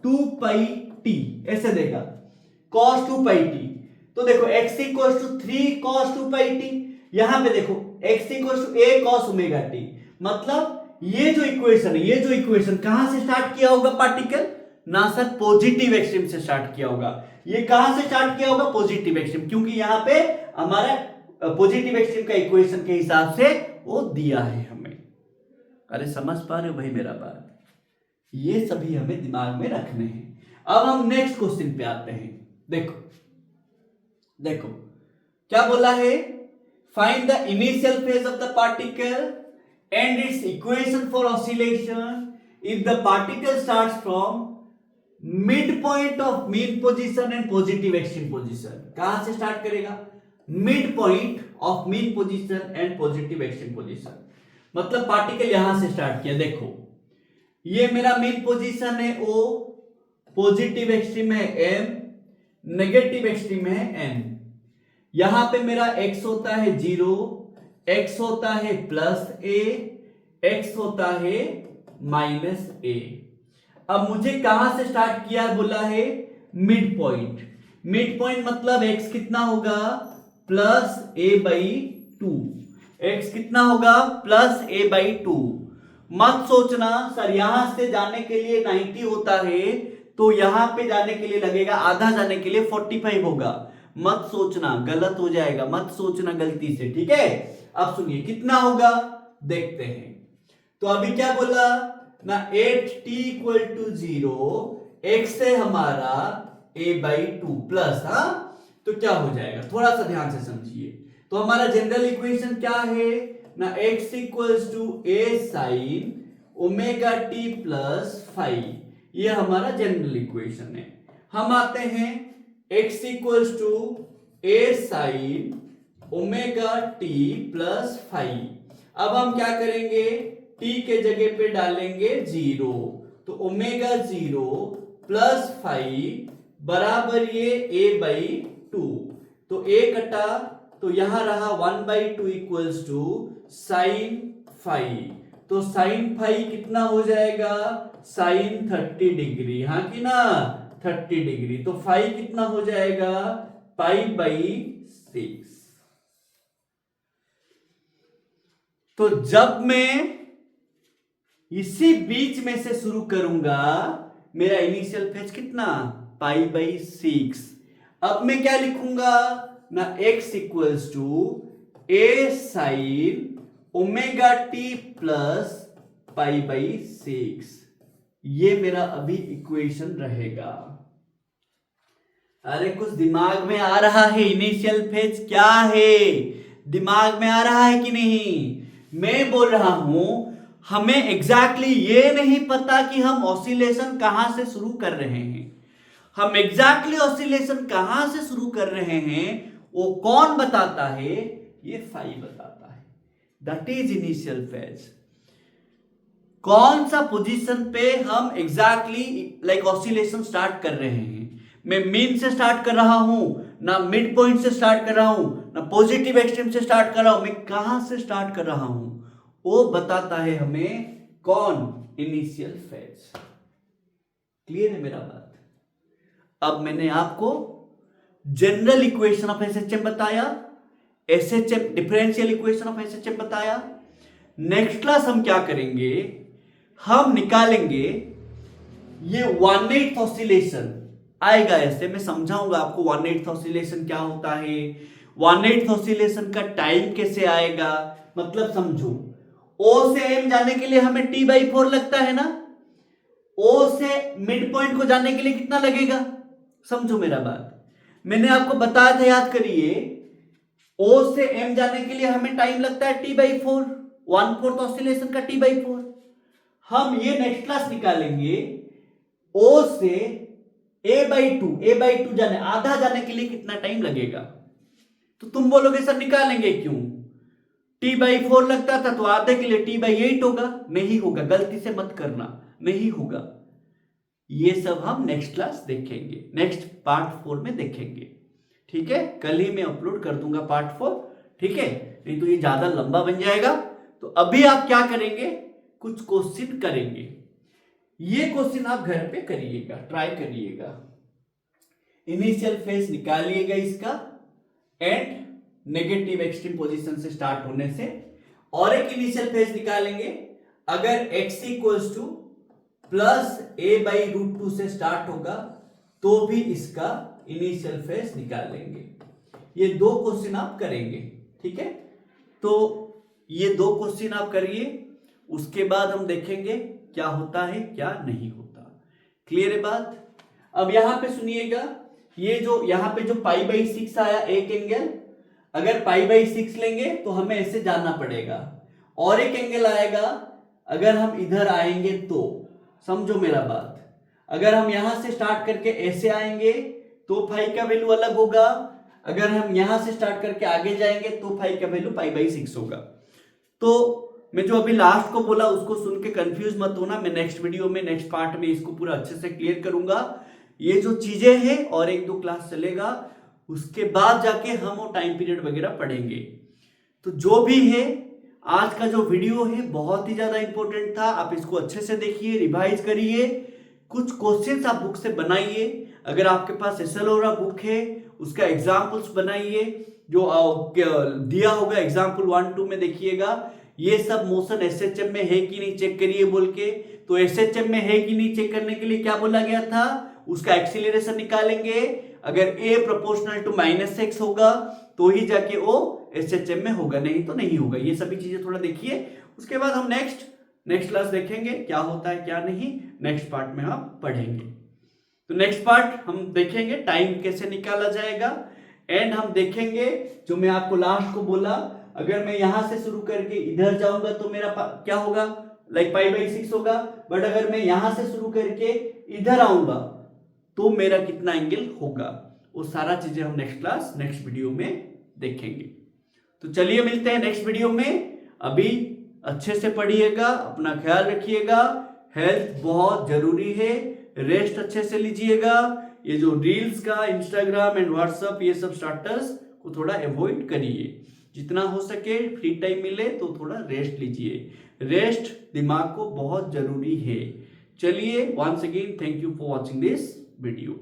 2πt, ऐसे देगा cos 2πt। तो देखो x equal to 3 cos 2πt, यहां पे देखो x equal to a cos omega t। मतलब ये जो इक्वेशन कहां से स्टार्ट किया होगा पार्टिकल ना सर, पॉजिटिव एक्सट्रीम से स्टार्ट किया होगा। ये कहां से स्टार्ट किया होगा, पॉजिटिव एक्सट्रीम, क्योंकि यहां पे हमारा पॉजिटिव एक्सट्रीम का इक्वेशन के हिसाब से वो दिया है हमें। अरे समझ पा रहे हो भाई मेरा बात, ये सभी हमें दिमाग में रखने हैं। अब हम नेक्स्ट क्वेश्चन पे आते हैं। देखो क्या बोला है, find the initial phase of the particle and its equation for oscillation if the particle starts from mid point of mean position and positive extreme position. कहां से स्टार्ट करेगा, mid point of mean position and positive extreme position. मतलब particle यहां से start किया, देखो ये मेरा मीन पोजीशन है O, पॉजिटिव एक्सट्रीम है M, नेगेटिव एक्सट्रीम है N। यहां पे मेरा x होता है 0, x होता है प्लस A, x होता है माइनस A। अब मुझे कहां से स्टार्ट किया बोला है, मिड पॉइंट। मिड पॉइंट मतलब x कितना होगा, plus A by two. X कितना होगा? Plus A by two. मत सोचना सर यहां से जाने के लिए 90 होता है तो यहां पे जाने के लिए लगेगा, आधा जाने के लिए 45 होगा। मत सोचना, गलत हो जाएगा, मत सोचना गलती से, ठीक है। अब सुनिए कितना होगा देखते हैं। तो अभी क्या बोला ना, 8t इक्वल टू 0, एक्स है हमारा a बाई टू प्लस, तो क्या हो जाएगा थोड़ा सा ध्यान से समझिए। तो हमारा जनरल इक्वेशन क्या है ना, x equals to a sine omega t plus five, ये हमारा जनरल इक्वेशन है। हम आते हैं x equals to a sine omega t plus five. अब हम क्या करेंगे, t के जगह पे डालेंगे 0, तो ओमेगा 0 प्लस फाइव बराबर ये a बाई टू। तो a कटा तो यहां रहा 1 by two equals to sine five. तो साइन फाइव कितना हो जाएगा, साइन 30 डिग्री, हाँ कि ना 30 डिग्री। तो फाइव कितना हो जाएगा, पाई बाई 6। तो जब मैं इसी बीच में से शुरू करूंगा, मेरा इनिशियल फेज कितना, पाई बाई 6। अब मैं क्या लिखूंगा ना, x equals to a sine omega t plus pi by 6, ये मेरा अभी इक्वेशन रहेगा। अरे कुछ दिमाग में आ रहा है, इनिशियल फेज क्या है, दिमाग में आ रहा है कि नहीं? मैं बोल रहा हूं हमें एग्जैक्टली ये नहीं पता कि हम ऑसिलेशन कहां से शुरू कर रहे हैं। हम एग्जैक्टली ऑसिलेशन कहां से शुरू कर रहे हैं वो कौन बताता है, ये फाइव बताता है। That is initial phase. कौन सा पोजीशन पे हम एग्जैक्टली लाइक ऑसिलेशन स्टार्ट कर रहे हैं। मैं मीन से स्टार्ट कर रहा हूं ना, मिड पॉइंट से स्टार्ट कर रहा हूं ना, पॉजिटिव एक्सट्रीम से स्टार्ट कर रहा हूं, मैं कहां से स्टार्ट कर रहा हूं वो बताता है हमें कौन, इनिशियल फेज। क्लियर है मेरा बात? अब मैंने आपको जनरल इक्वेशन ऑफ एसएचएम बताया, SHM differential equation of SHM बताया। नेक्स्ट क्लास हम क्या करेंगे, हम निकालेंगे ये 1/8 ऑसिलेशन आएगा। ऐसे मैं समझाऊंगा आपको 1/8 ऑसिलेशन क्या होता है, 1/8 ऑसिलेशन का टाइम कैसे आएगा। मतलब समझो, O से M जाने के लिए हमें T/4 लगता है ना, O से मिड पॉइंट को जाने के लिए कितना लगेगा, समझो मेरा बात। मैंने आपको बताया था, याद करिए, O से M जाने के लिए हमें टाइम लगता है T/4, 1/4 ऑसिलेशन का T/4। हम ये नेक्स्ट क्लास निकालेंगे O से A/2 जाने, आधा जाने के लिए कितना टाइम लगेगा। तो तुम बोलोगे सर निकालेंगे क्यों, T/4 लगता था तो आधे के लिए T/8 होगा। नहीं होगा, गलती से मत करना, नहीं होगा। ये सब हम नेक्स्ट क्लास देखेंगे, नेक्स्ट पार्ट 4 में देखेंगे, ठीक है। कल ही मैं अपलोड कर दूंगा पार्ट 4, ठीक है, नहीं तो ये ज्यादा लंबा बन जाएगा। तो अभी आप क्या करेंगे, कुछ क्वेश्चन करेंगे। ये क्वेश्चन आप घर पे करिएगा, ट्राई करिएगा। इनिशियल फेज निकालिएगा इसका, एंड नेगेटिव एक्सट्रीम पोजीशन से स्टार्ट होने से, और एक इनिशियल फेज निकालेंगे अगर x equals to plus a/√2 से स्टार्ट होगा तो भी इसका इनिशियल फेज निकाल लेंगे। ये दो क्वेश्चन आप करेंगे, ठीक है। तो ये दो क्वेश्चन आप करिए, उसके बाद हम देखेंगे क्या होता है क्या नहीं होता। क्लियर है बात? अब यहां पे सुनिएगा, ये जो यहां पे जो π/6 आया एक एंगल, अगर π/6 लेंगे तो हमें ऐसे जाना पड़ेगा, और एक एंगल आएगा अगर हम इधर आएंगे तो, समझो मेरा बात। अगर हम यहां से स्टार्ट करके ऐसे आएंगे तो फाई का वैल्यू अलग होगा, अगर हम यहां से स्टार्ट करके आगे जाएंगे तो फाई का वैल्यू π/6 होगा। तो मैं जो अभी लास्ट को बोला उसको सुन के कंफ्यूज मत होना, मैं नेक्स्ट वीडियो में नेक्स्ट पार्ट में इसको पूरा अच्छे से क्लियर करूंगा। ये जो चीजें हैं और 1-2 क्लास चलेगा, उसके बाद जाके हम वो टाइम पीरियड वगैरह पढ़ेंगे। तो जो भी है, आज का जो वीडियो है बहुत ही ज्यादा इंपॉर्टेंट था, आप इसको अच्छे से देखिए, रिवाइज करिए, कुछ क्वेश्चंस आप बुक से बनाइए। अगर आपके पास एसएलओरा बुक है उसका एग्जाम्पल्स बनाइए, जो दिया होगा एग्जाम्पल 1 2 में देखिएगा, ये सब मोशन एसएचएम में है कि नहीं चेक करिए बोल के। तो एसएचएम में है कि नहीं चेक करने के लिए क्या बोला गया था, उसका एक्सीलरेशन निकालेंगे, अगर a प्रोपोर्शनल टू -x होगा तो ही जाके वो एसएचएम में होगा, नहीं तो नहीं होगा। ये सभी चीजें थोड़ा देखिए, उसके बाद हम नेक्स्ट क्लास देखेंगे क्या होता है क्या नहीं, नेक्स्ट पार्ट में हम पढ़ेंगे। तो नेक्स्ट पार्ट हम देखेंगे टाइम कैसे निकाला जाएगा, एंड हम देखेंगे जो मैं आपको लास्ट को बोला, अगर मैं यहां से शुरू करके इधर जाऊंगा तो मेरा क्या होगा, लाइक π/6 होगा, बट अगर मैं यहां से शुरू करके इधर आऊंगा तो मेरा कितना एंगल होगा, वो सारा चीजें हम नेक्स्ट वीडियो में देखेंगे। तो चलिए मिलते हैं नेक्स्ट वीडियो में। अभी अच्छे से पढ़िएगा, अपना ख्याल रखिएगा, हेल्थ बहुत जरूरी है, रेस्ट अच्छे से लीजिएगा। ये जो रील्स का इंस्टाग्राम एंड व्हाट्सएप ये सब स्टार्टर्स को थोड़ा अवॉइड करिए, जितना हो सके फ्री टाइम मिले तो थोड़ा रेस्ट लीजिए, रेस्ट दिमाग को बहुत जरूरी है। चलिए, once again thank you for watching this video.